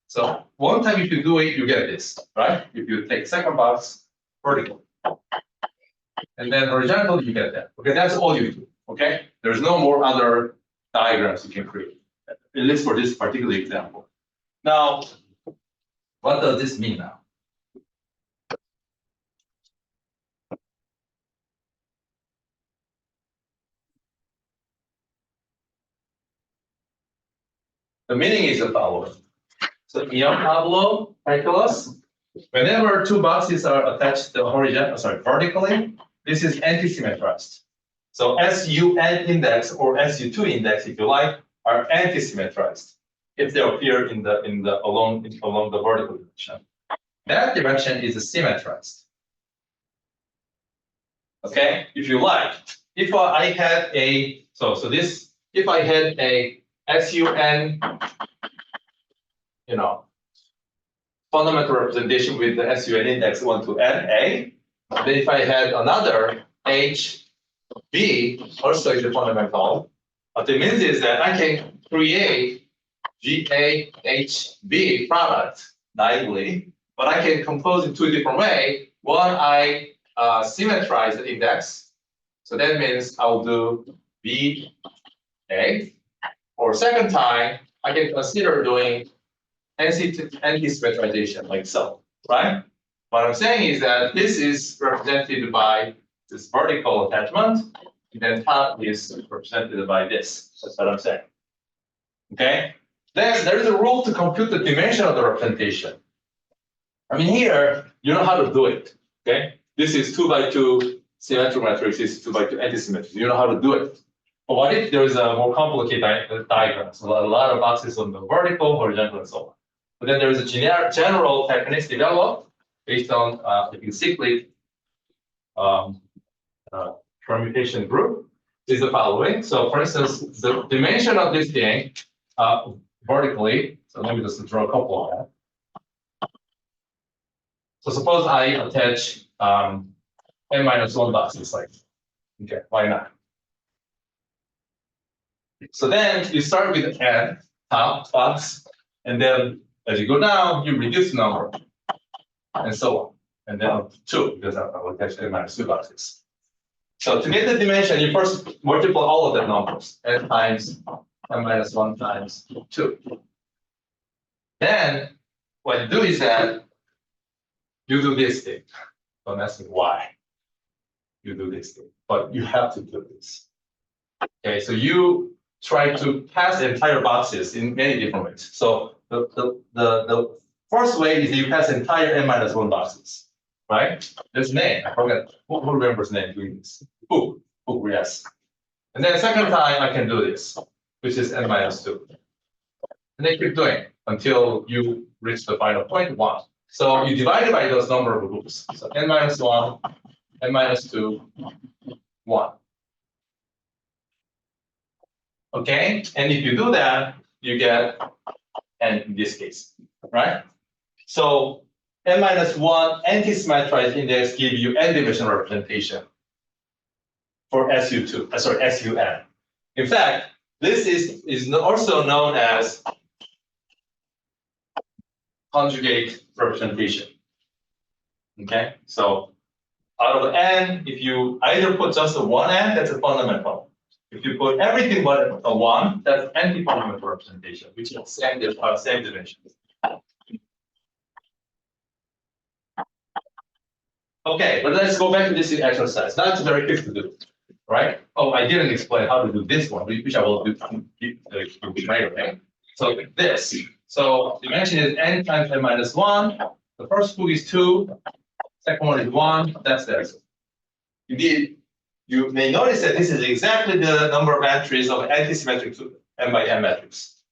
So one time if you do it, you get this, right? If you take second box vertical, and then horizontal, you get that. Okay, that's all you do. Okay, there's no more other diagrams you can create, at least for this particular example. Now, what does this mean now? The meaning is the following. So in your Pablo calculus, whenever 2 boxes are attached to vertically, this is anti-symmetrized. So SUN index or SU2 index, if you like, are anti-symmetrized if they appear along the vertical direction. That direction is symmetrized. Okay, if you like, if I had a if I had a SUN, fundamental representation with the SUN index 1 to NA, then if I had another HB, also is a fundamental, what it means is that I can create GAHB product naively, but I can compose in 2 different ways. One, I symmetrize the index, so that means I'll do BA, or second time, I can consider doing anti-symmetrization, like so, right? What I'm saying is that this is represented by this vertical attachment, and then top is represented by this. That's what I'm saying. Okay? Then there is a rule to compute the dimension of the representation. I mean, here, you know how to do it. Okay? This is 2 by 2 symmetric matrix, this is 2 by 2 anti-symmetric. You know how to do it. But what if there is a more complicated diagram? So a lot of boxes on the vertical, horizontal, and so on. But then there is a general techniques developed based on the cyclic permutation group is the following. So for instance, the dimension of this thing vertically, so let me just draw a couple of that. So suppose I attach n-1 boxes, like, okay, why not? So then you start with n, top box, and then as you go down, you reduce the number, and so on. And then up to 2, because I will attach n-2 boxes. So to get the dimension, you first multiply all of the numbers, n times n-1 times 2. Then what you do is that you do this thing. Don't ask me why. you do this thing, but you have to do this. Okay, so you try to pass the entire boxes in many different ways. So the first way is you pass entire n-1 boxes, right? There's name, I forgot, who remembers name doing this? Who, yes. And then second time I can do this, which is n-2. And then keep doing until you reach the final point, 1. So you divide it by those number of groups. So n-1, n-2, 1. Okay, and if you do that, you get n in this case, right? So n-1 anti-symmetrized index give you n-dimensional representation for SU2, SUN. In fact, this is also known as conjugate representation. Okay, so out of n, if you either put just a 1n, that's a fundamental. If you put everything but a 1, that's anti-fundamental representation, which is same dimension. Okay, but let's go back to this exercise. Now it's very quick to do, right? Oh, I didn't explain how to do this one, which I will do later. Okay? So this. So dimension is n times n-1. The first group is 2. Second one is 1. That's there. Indeed, you may notice that this is exactly the number of entries of anti-symmetric n by n matrix.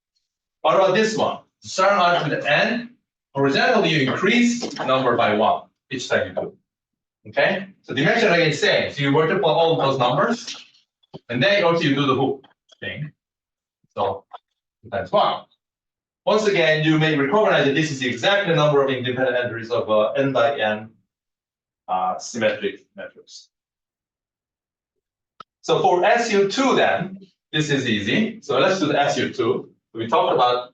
What about this one? Starting out with n, horizontally you increase the number by 1 each time you do. Okay? So dimension again is same. So you multiply all of those numbers, and then also you do the hoop thing. So 2 times 1. Once again, you may recognize that this is the exact number of independent entries of n by n symmetric matrix. So for SU2 then, this is easy. So let's do the SU2. We talked about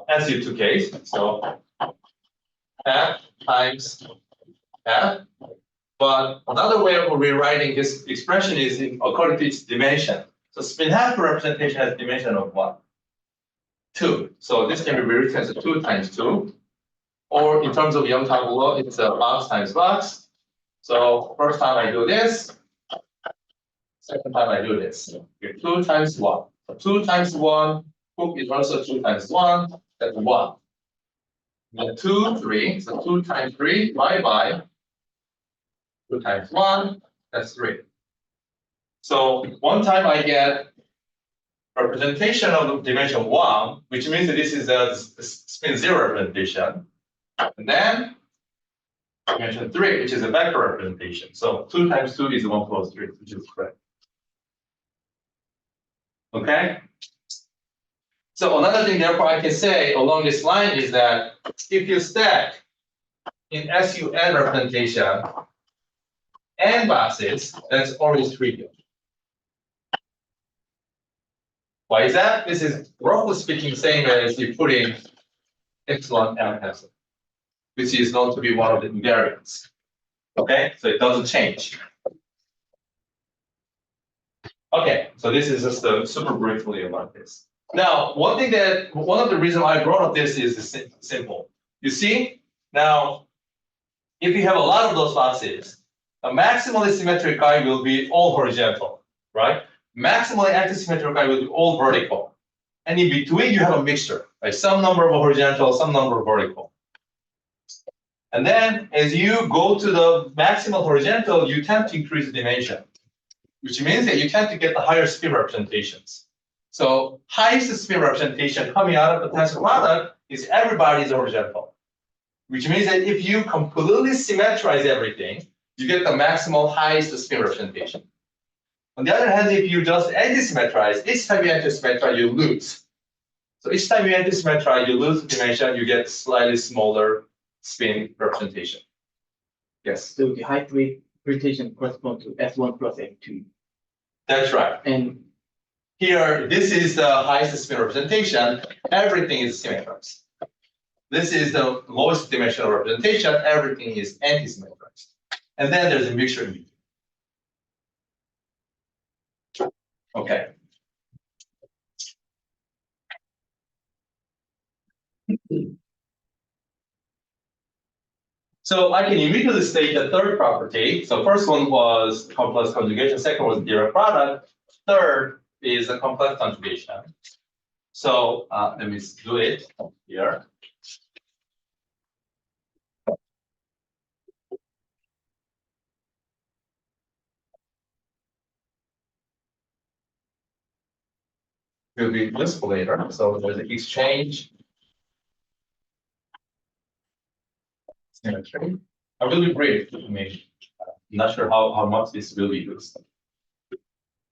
SU2 case. So F times F. But another way of rewriting this expression is according to its dimension. So spin half representation has dimension of what? 2. So this can be rewritten as 2 times 2. Or in terms of Young tabular, it's a box times box. So first time I do this. Second time I do this. Okay, 2 times 1. So 2 times 1, hook is also 2 times 1, that's 1. And then 2, 3, so 2 times 3, divided by 2 times 1, that's 3. So one time I get representation of the dimension 1, which means that this is a spin 0 representation. And then dimension 3, which is a vector representation. So 2 times 2 is 1 plus 3, which is correct. Okay? So another thing, therefore, I can say along this line is that if you stack in SUN representation n boxes, that's always trivial. Why is that? This is roughly speaking same as you put in epsilon m tensor, which is known to be one of the invariants. Okay, so it doesn't change. Okay, so this is just super briefly about this. Now, one of the reasons I brought up this is simple. You see, now, if you have a lot of those boxes, a maximally symmetric guy will be all horizontal, right? Maximally anti-symmetric guy will be all vertical. And in between, you have a mixture, right? Some number of horizontal, some number of vertical. And then, as you go to the maximal horizontal, you tend to increase the dimension, which means that you tend to get the higher spin representations. So highest spin representation coming out of the tensor product is everybody's horizontal, which means that if you completely symmetrize everything, you get the maximal highest spin representation. On the other hand, if you just anti-symmetrize, each time you anti-symmetrize, you lose. So each time you anti-symmetrize, you lose the dimension, you get slightly smaller spin representation. Yes. So the height representation corresponds to S1 plus S2. That's right. And here, this is the highest spin representation. Everything is symmetrized. This is the lowest dimensional representation. Everything is anti-symmetrized. And then there's a mixture in between. Okay. So I can immediately state the third property. So first one was complex conjugation, second was direct product, third is a complex conjugation. So let me do it here. Will be useful later. So there's an exchange symmetry. I will be brief. I mean, I'm not sure how much this will be used.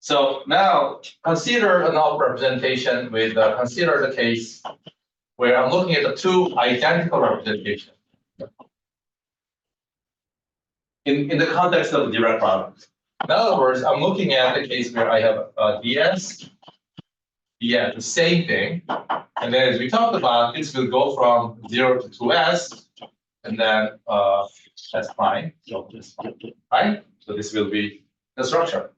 So now consider an alt representation with consider the case where I'm looking at the two identical representations in the context of the direct product. In other words, I'm looking at the case where I have ds, the same thing, and then as we talked about, this will go from 0 to 2s, and then that's fine, right? So this will be the structure.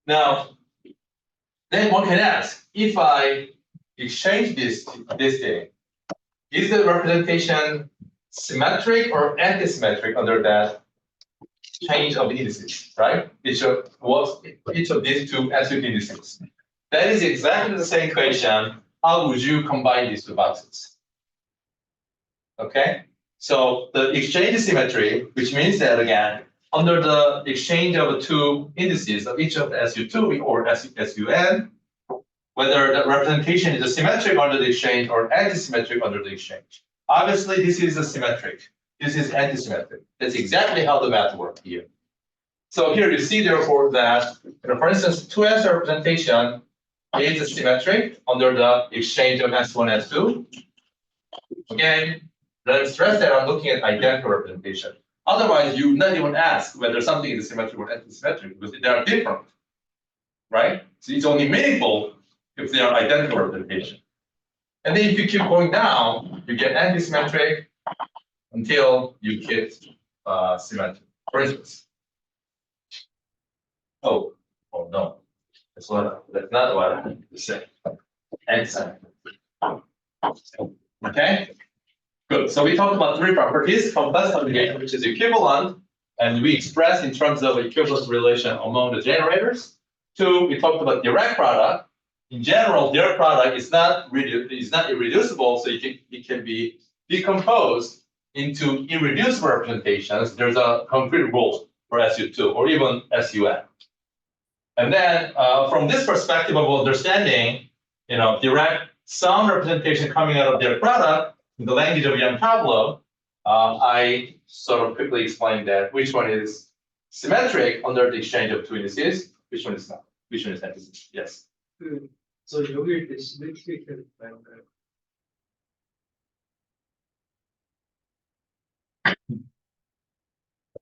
Now, then one can ask, if I exchange this thing, is the representation symmetric or anti-symmetric under that change of indices, right? Each of these two SU indices. That is exactly the same equation. How would you combine these two boxes? Okay, so the exchange symmetry, which means that again, under the exchange of the two indices of each of the SU2 or SUN, whether the representation is a symmetric under the exchange or anti-symmetric under the exchange. Obviously, this is a symmetric. This is anti-symmetric. That's exactly how the math works here. So here you see, therefore, that, for instance, 2s representation is symmetric under the exchange of S1, S2. Again, let me stress that I'm looking at identical representation. Otherwise, you would not even ask whether something is symmetric or anti-symmetric because they are different, right? So it's only meaningful if they are identical representation. And then if you keep going down, you get anti-symmetric until you get symmetric. For instance, oh no, that's not what I meant to say. Anti-symmetric. Okay, good. So we talked about three properties: complex conjugation, which is equivalent, and we express in terms of equivalence relation among the generators. Two, we talked about direct product. In general, direct product is not irreducible, so it can be decomposed into irreducible representations. There's a concrete rule for SU2 or even SUN. And then from this perspective of understanding, direct some representation coming out of direct product in the language of Young Pablo, I sort of quickly explained that which one is symmetric under the exchange of two indices, which one is not, which one is anti-symmetric. Yes. 저 여기일 때 시메트릭 해도 나올까요?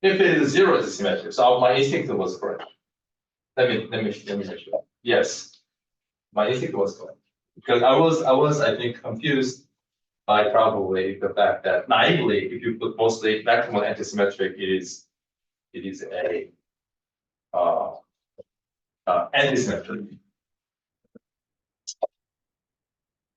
If it is zero, it's symmetric. So my instinct was correct. Let me make sure. Yes, my instinct was correct because I was I think confused by probably the fact that naively, if you put mostly maximum anti-symmetric, it is a anti-symmetric.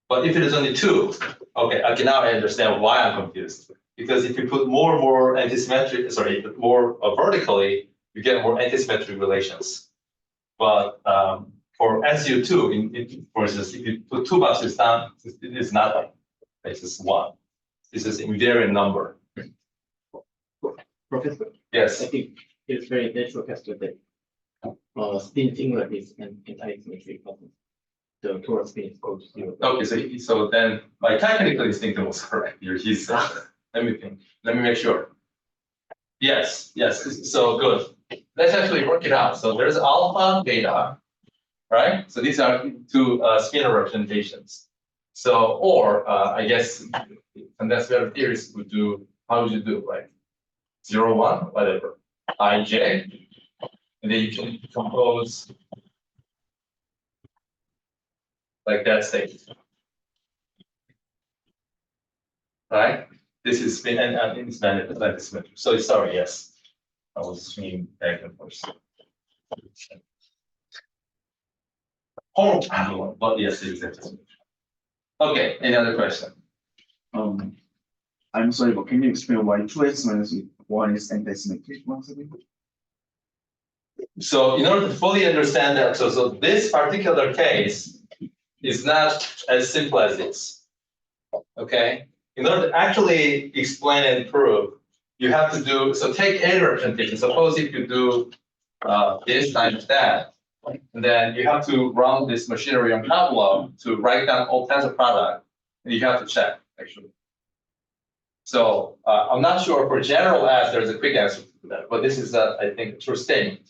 But if it is only two, okay, now I understand why I'm confused. Because if you put more and more anti-symmetric, more vertically, you get more anti-symmetric relations. But for SU2, for instance, if you put two boxes down, it is nothing. It's just one. This is invariant number. Professor, Yes. I think it's very natural question that spin singlet is an anti-symmetric problem. The total spin is equal to 0. Okay, so then my technical instinct was correct. He's let me think. Let me make sure. Yes. So good. Let's actually work it out. So there's alpha, beta, right? So these are two spinor representations. So, or I guess condensed matter theories would do, how would you do, right? 0, 1, whatever, ij, and then you can compose like that state. Right? This is spin and it's symmetric. So sorry, yes. I was swinging back and forth. Oh, but yes, it is. Okay, any other question? I'm sorry, but can you explain why 2x minus 1 is anti-symmetric once again? So in order to fully understand that, so this particular case is not as simple as this. Okay? In order to actually explain and prove, you have to do, so take any representation. Suppose if you do this times that, and then you have to run this machinery on Tableau to write down all kinds of product, and you have to check, actually. So I'm not sure for general as there's a quick answer to that, but this is, I think, a true statement.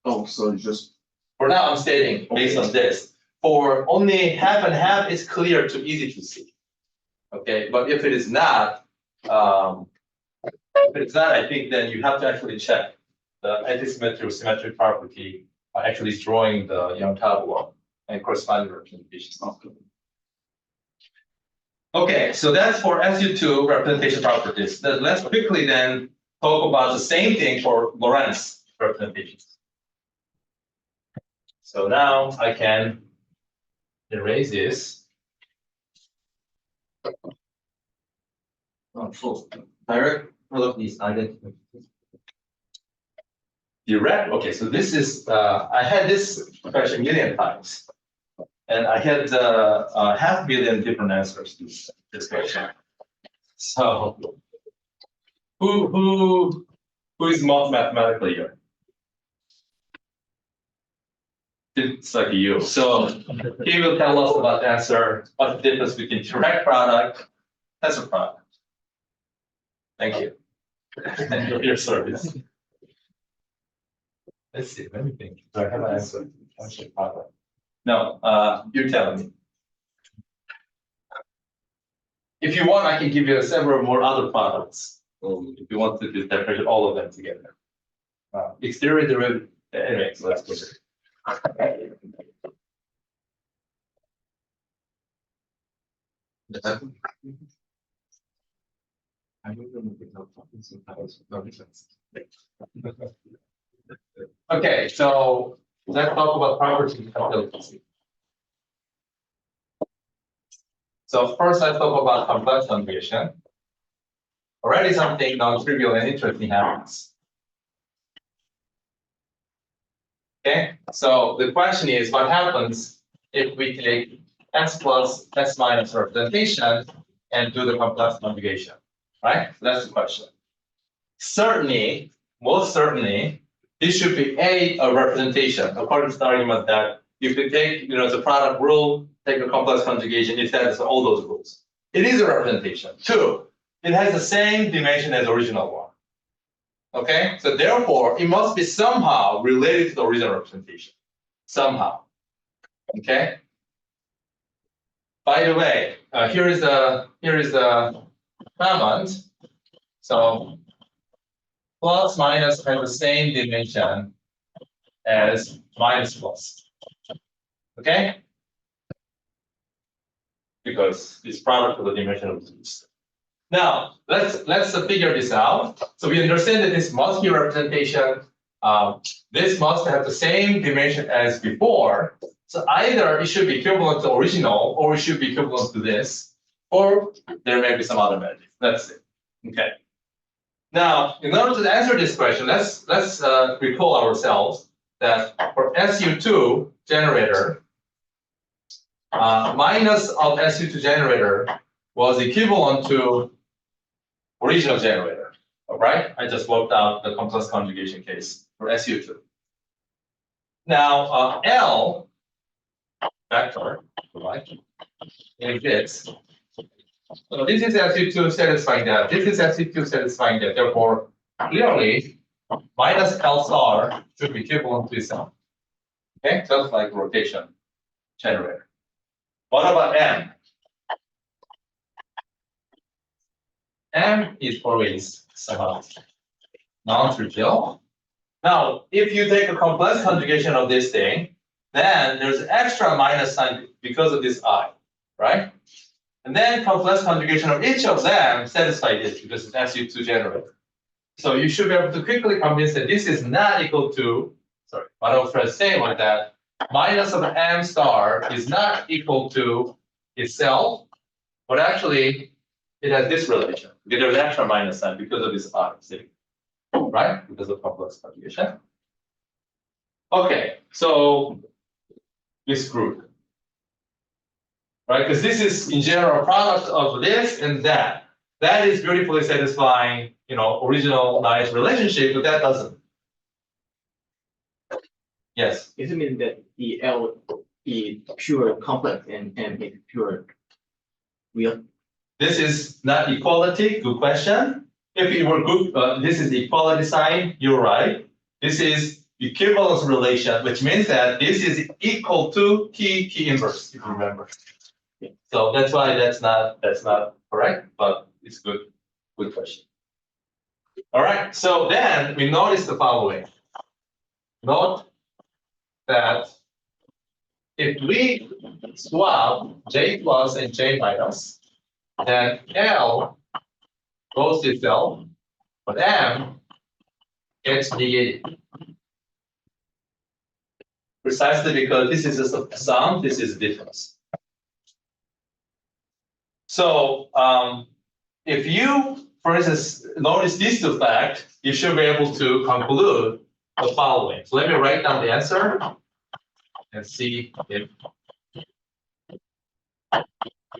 Oh, so just For now, I'm stating based on this. For only half and half, it's clear to easy to see. Okay, but if it is not, I think then you have to actually check the antisymmetry or symmetric property by actually drawing the Young tableau and corresponding representations. Okay, so that's for SU2 representation properties. Let's quickly then talk about the same thing for Lorentz representations. So now I can erase this. So direct product is identical. Direct, okay, so this is, I had this question a million times. And I had 500,000 different answers to this question. So who is most mathematically here? It's like you. So he will tell us about the answer, what's the difference between direct product, tensor product. Thank you. And your service. Let's see, let me think. Do I have an answer? Tensor product. No, you're telling me. If you want, I can give you several more other products. If you want to differentiate all of them together. Exterior derivative. Anyway, so let's go there. Okay, so let's talk about properties of ability. So first, let's talk about complex conjugation. Already something non-trivial and interesting happens. Okay, so the question is, what happens if we take S plus S minus representation and do the complex conjugation, right? So that's the question. Certainly, most certainly, this should be a representation according to the argument that if you take, the product rule, take a complex conjugation, it satisfies all those rules. It is a representation. Two, it has the same dimension as the original one. Okay, so therefore, it must be somehow related to the original representation. Somehow. Okay. By the way, here is the comment. So plus minus have the same dimension as minus plus. Okay? Because it's product of the dimension of the boost. Now, let's figure this out. So we understand that this must be a representation. This must have the same dimension as before. So either it should be equivalent to original, or it should be equivalent to this, or there may be some other method. That's it. Okay. Now, in order to answer this question, let's recall ourselves that for SU2 generator, minus of SU2 generator was equivalent to original generator. All right, I just worked out the complex conjugation case for SU2. Now, L vector, right, is this. So this is SU2 satisfying that. This is SU2 satisfying that. Therefore, clearly, minus L star should be equivalent to itself. Okay, just like rotation generator. What about M? M is always somehow non-trivial. Now, if you take a complex conjugation of this thing, then there's extra minus sign because of this I, right? And then complex conjugation of each of them satisfy this because it's SU2 generator. So you should be able to quickly convince that this is not equal to, sorry, what I was trying to say was that minus of M star is not equal to itself, but actually it has this relation. There's an extra minus sign because of this R, see? Right? Because of complex conjugation. Okay, so this group. Right? Because this is in general product of this and that. That is beautifully satisfying, original nice relationship, but that doesn't. Yes. Does it mean that the L is pure complex and M is pure real? This is not equality, good question. If it were good, this is the equality sign, you're right. This is equivalence relation, which means that this is equal to T inverse, if you remember. So that's why that's not correct, but it's good question. All right, so then we notice the following. Note that if we swap J plus and J minus, then L goes to itself, but M gets negated. Precisely because this is just a sum, this is a difference. So if you, for instance, notice these two facts, you should be able to conclude the following. So let me write down the answer and see if.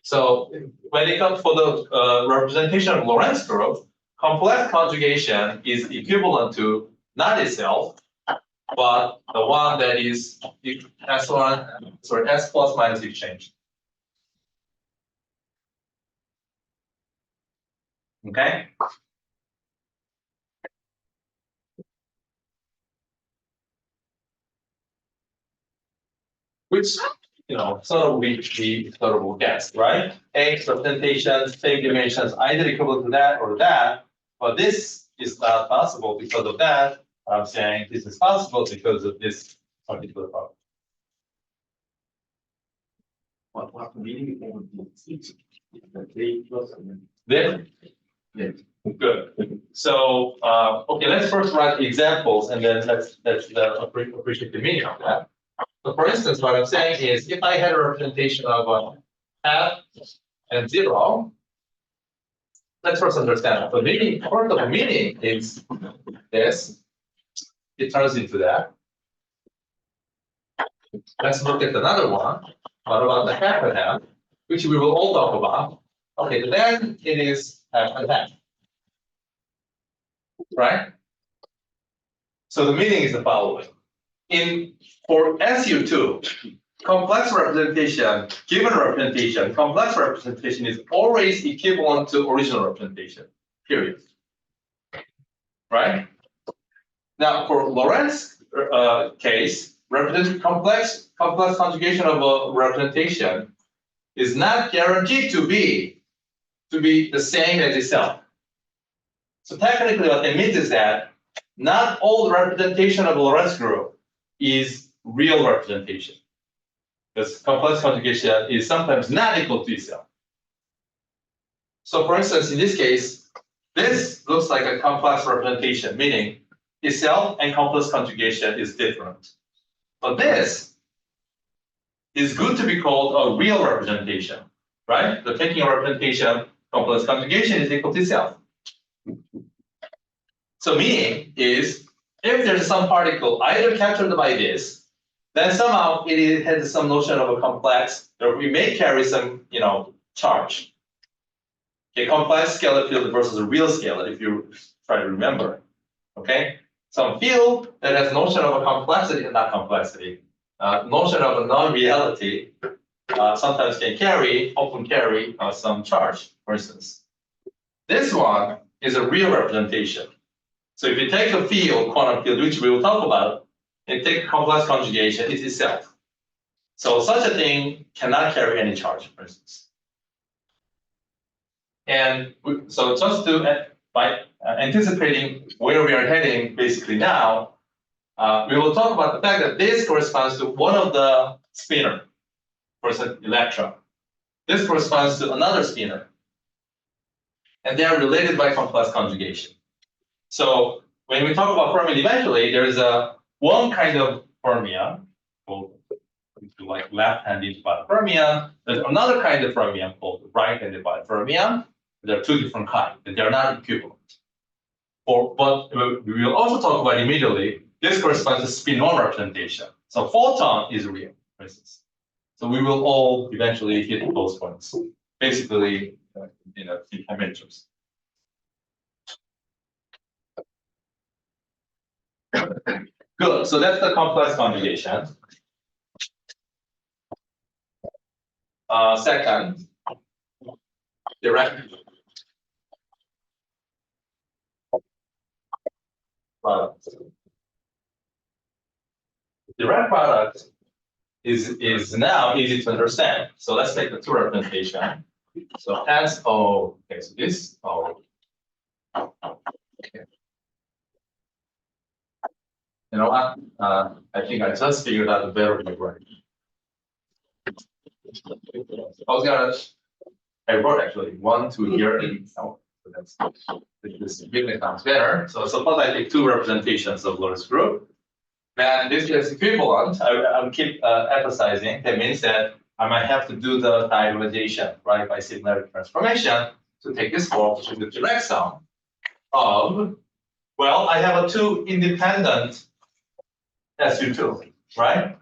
So when it comes for the representation of Lorentz group, complex conjugation is equivalent to not itself, but the one that is S plus minus exchange. Okay. Which, sort of we sort of will guess, right? A representations, same dimensions, either equivalent to that or that, but this is not possible because of that. I'm saying this is possible because of this particular problem. What meaning of the There? Yeah. Good. So, okay, let's first write examples and then let's appreciate the meaning of that. So for instance, what I'm saying is if I had a representation of F and 0, let's first understand the meaning. Part of the meaning is this. It turns into that. Let's look at another one. What about the half and half, which we will all talk about. Okay, then it is half and half. Right? So the meaning is the following. For SU2, complex representation, given representation, complex representation is always equivalent to original representation, period. Right? Now, for Lorentz case, complex conjugation of a representation is not guaranteed to be the same as itself. So technically, what it means is that not all representation of a Lorentz group is real representation. Because complex conjugation is sometimes not equal to itself. So for instance, in this case, this looks like a complex representation, meaning itself and complex conjugation is different. But this is good to be called a real representation, right? The taking a representation, complex conjugation is equal to itself. So meaning is, if there's some particle either captured by this, then somehow it has some notion of a complex, or we may carry some, charge. A complex scalar field versus a real scalar, if you try to remember. Okay? Some field that has notion of a complexity and not complexity. Notion of a non-reality sometimes often carry some charge, for instance. This one is a real representation. So if you take a field, quantum field, which we will talk about, and take complex conjugation, it itself. So such a thing cannot carry any charge, for instance. And so just to, by anticipating where we are heading basically now, we will talk about the fact that this corresponds to one of the spinner, for instance, electron. This corresponds to another spinner. And they are related by complex conjugation. So when we talk about fermion eventually, there is one kind of fermion called like left-handed fermion. There's another kind of fermion called right-handed fermion. They're two different kinds, and they're not equivalent. But we will also talk about immediately, this corresponds to spin one representation. So photon is real, for instance. So we will all eventually hit those points. Basically, in dimensions. Good, so that's the complex conjugation. Second, direct product. Direct product is now easy to understand. So let's take the two representation. So as O, okay, so this O. Okay. You know what? I think I just figured out a better way, right? I wrote actually 1, 2 here, and so that's this really sounds better. So suppose I take two representations of Lorentz group, then this is equivalent. I'll keep emphasizing. That means that I might have to do the diagonalization, right, by similarity transformation to take this form, which is the direct sum of, well, I have a two independent SU2, right?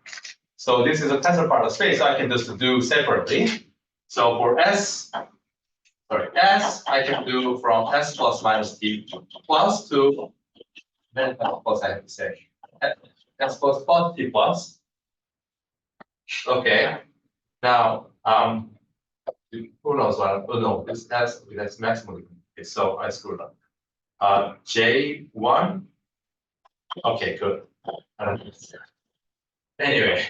So this is a tensor part of space, so I can just do separately. So for S, I can do from S plus minus T plus to, then plus I have to say, S plus T plus. Okay, now, who knows what, oh no, this S, that's maximally, okay, so I screwed up. J1, okay, good. Anyway,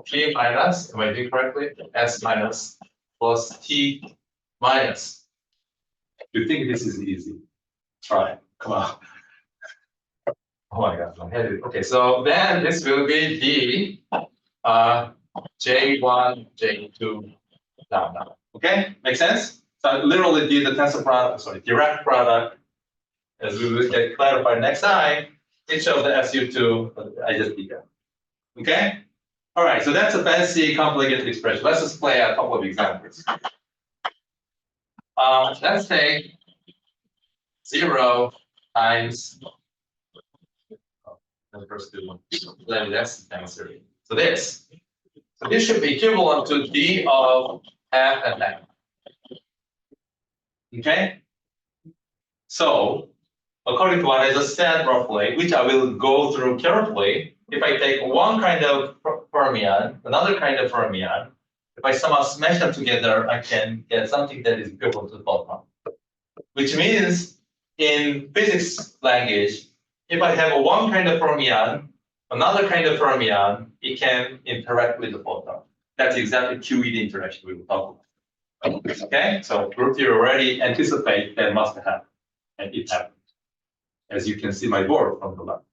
T minus, am I doing correctly? S minus plus T minus. You think this is easy? Try it, come on. Oh my God, my head is, okay, so then this will be the J1, J2, down. Okay, make sense? So I literally did the tensor product, sorry, direct product, as we will get clarified next time, each of the SU2, I just did that. Okay? All right, so that's a fancy complicated expression. Let's just play a couple of examples. Let's take 0 times, the first one, that's answer. So this should be equivalent to D of F and F. Okay? So, according to what I just said roughly, which I will go through carefully, if I take one kind of fermion, another kind of fermion, if I somehow smash them together, I can get something that is equivalent to the photon. Which means, in physics language, if I have one kind of fermion, another kind of fermion, it can interact with the photon. That's exactly QED interaction we will talk about. Okay, so group theory already anticipate that must happen, and it happened. As you can see my board from the left.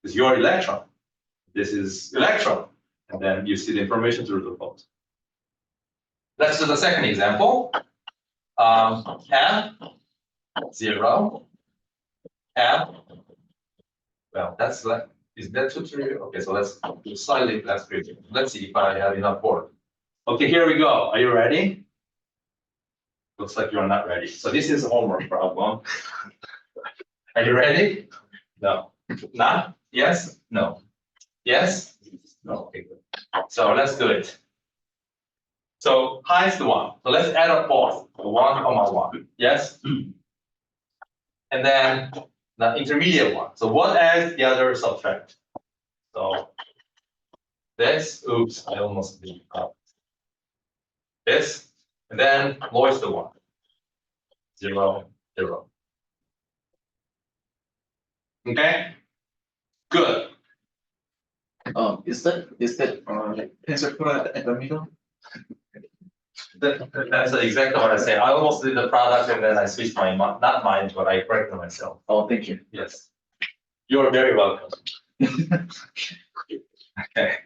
This is your electron. This is electron. And then you see the information through the photon. Let's do the second example. F, 0, F. Well, that's like, is that too trivial? Okay, so let's do slightly less trivial. Let's see if I have enough board. Okay, here we go. Are you ready? Looks like you're not ready. So this is a homework problem. Are you ready? No. Not? Yes? No. Yes? No. Okay, good. So let's do it. So highest one. So let's add up both. 1, 1. Yes? And then the intermediate one. So one adds, the other subtract. So this, oops, I almost did this, and then lowest one. 0, 0. Okay? Good. Is that tensor product at the middle? That's exactly what I say. I almost did the product and then I switched my mind, not mind, but I corrected myself. Oh, thank you. Yes. You're very welcome. Okay.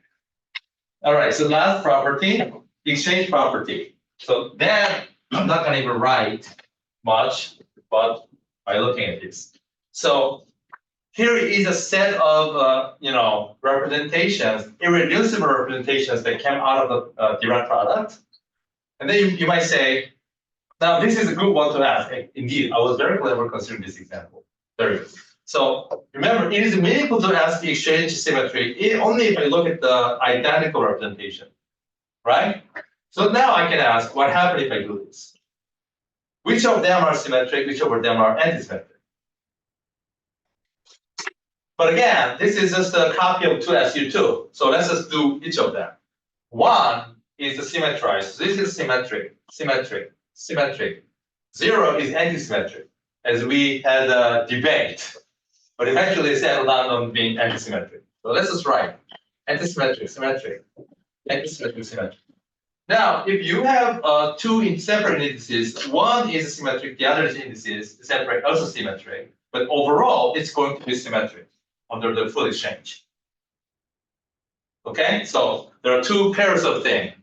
All right, so last property, exchange property. So then I'm not gonna even write much, but by looking at this. So here is a set of representations, irreducible representations that came out of the direct product. And then you might say, Now, this is a good one to ask. Indeed, I was very clever considering this example. Very good. So remember, it is meaningful to ask the exchange symmetry only if I look at the identical representation, right? So now I can ask, what happens if I do this? Which of them are symmetric? Which of them are antisymmetric? But again, this is just a copy of 2SU2. So let's just do each of them. One is the symmetrized. This is symmetric, symmetric, symmetric. 0 is antisymmetric, as we had a debate, but eventually settled down on being antisymmetric. So let's just write antisymmetric, symmetric, antisymmetric, symmetric. Now, if you have two separate indices, one is symmetric, the other is indices separate, also symmetric, but overall it's going to be symmetric under the full exchange. Okay, so there are two pairs of things,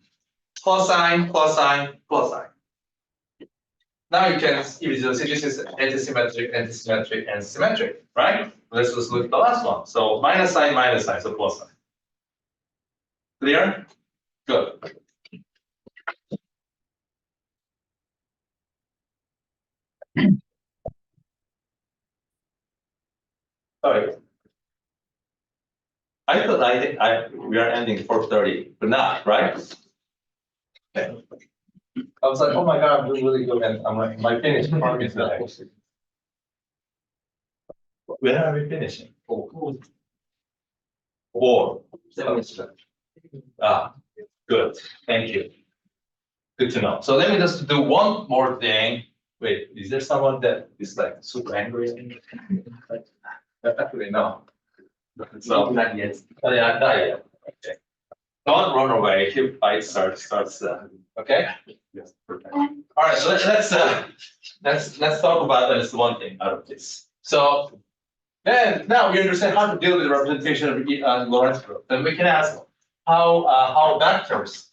cosine, cosine, cosine. Now you can, if this is antisymmetric, antisymmetric, and symmetric, right? Let's just look at the last one. So minus sign, so plus sign. Clear? Good. Sorry. I thought we are ending 4:30, but not, right? Okay. I was like, oh my God, I'm doing really good, and I'm like, my finish part is not actually. When are we finishing? 4. Ah, good. Thank you. Good to know. So let me just do one more thing. Wait, is there someone that is like super angry? Actually, no. So not yet. Oh, yeah, not yet. Okay. Don't run away. If fight starts. Okay. Yes. Perfect. All right. So let's talk about this one thing out of this. So then now we understand how to deal with the representation of Lorentz group. Then we can ask how vectors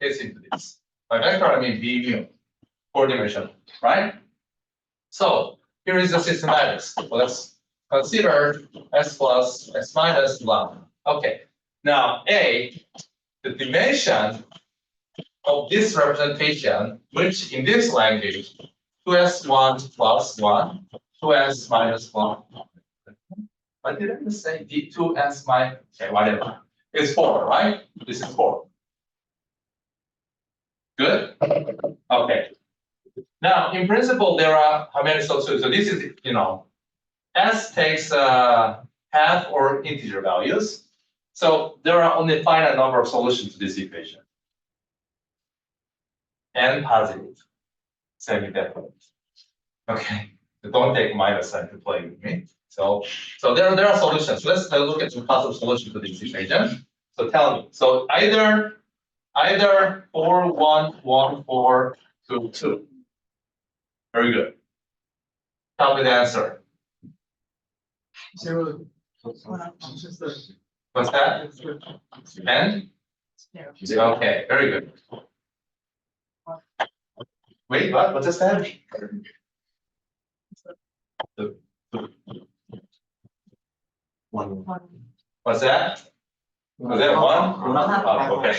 fits into this. By vector I mean v mu, 4-dimensional, right? So here is the systematics. Let's consider s plus s minus blah. Okay. Now A, the dimension of this representation, which in this language, 2s1 plus 1, 2s minus 1. What did I just say? D2s minus, okay, whatever. It's 4, right? This is 4. Good? Okay. Now, in principle, there are how many solutions? So this is, S takes half or integer values. So there are only a finite number of solutions to this equation. And positive, semi-definite. Okay, so don't take minus sign to play with me. So there are solutions. Let's look at some possible solutions to this equation. So tell me. So either 4, 1, 1, 4, 2, 2. Very good. Tell me the answer. 0. What's that? And? Okay, very good. Wait, what? What does that mean? One. What's that? Was that 1? Oh, okay.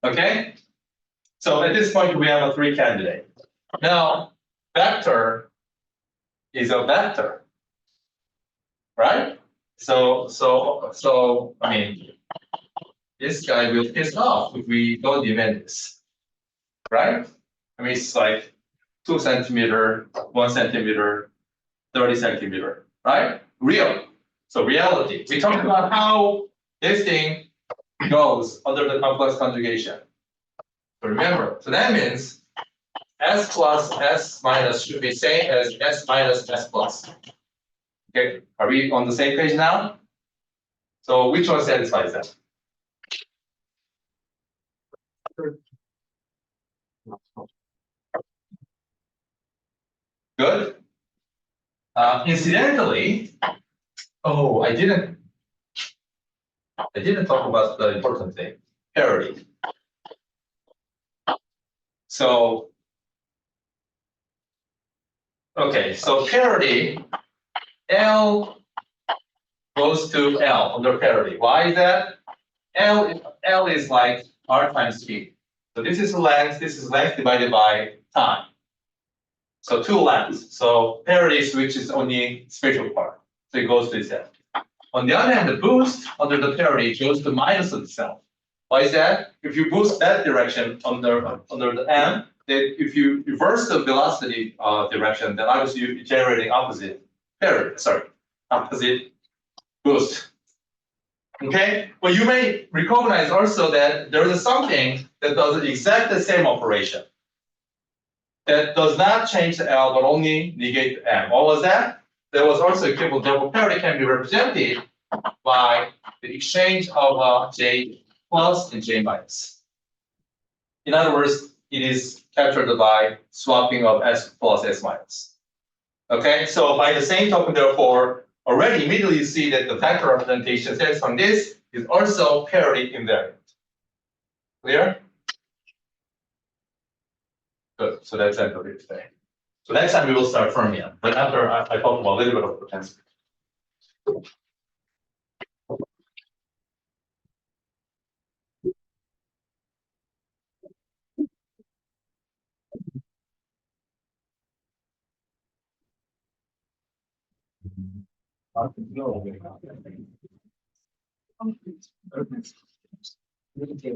Okay. So at this point, we have a 3 candidate. Now, vector is a vector, right? So I mean, this guy will piss off if we don't demand this, right? I mean, it's like 2 centimeter, 1 centimeter, 30 centimeter, right? Real. So reality. We talked about how this thing goes under the complex conjugation. So remember, so that means S plus S minus should be same as S minus S plus. Okay, are we on the same page now? So which one satisfies that? Good. Incidentally, I didn't talk about the important thing, parity. So, okay, so parity, L goes to L under parity. Why is that? L is like R times T. So this is length divided by time. So two lengths. So parity switches only spatial part. So it goes to itself. On the other hand, the boost under the parity goes to minus of itself. Why is that? If you boost that direction under the M, then if you reverse the velocity direction, then obviously you're generating opposite boost. Okay, but you may recognize also that there is something that does exactly the same operation. That does not change the L, but only negate the M. What was that? There was also equivalent double parity can be represented by the exchange of J plus and J minus. In other words, it is captured by swapping of S plus S minus. Okay, so by the same token, therefore, already immediately you see that the vector representation says from this is also parity invariant. Clear? Good. So that's end of it today. So next time we will start fermion, but after I talk about a little bit of potential.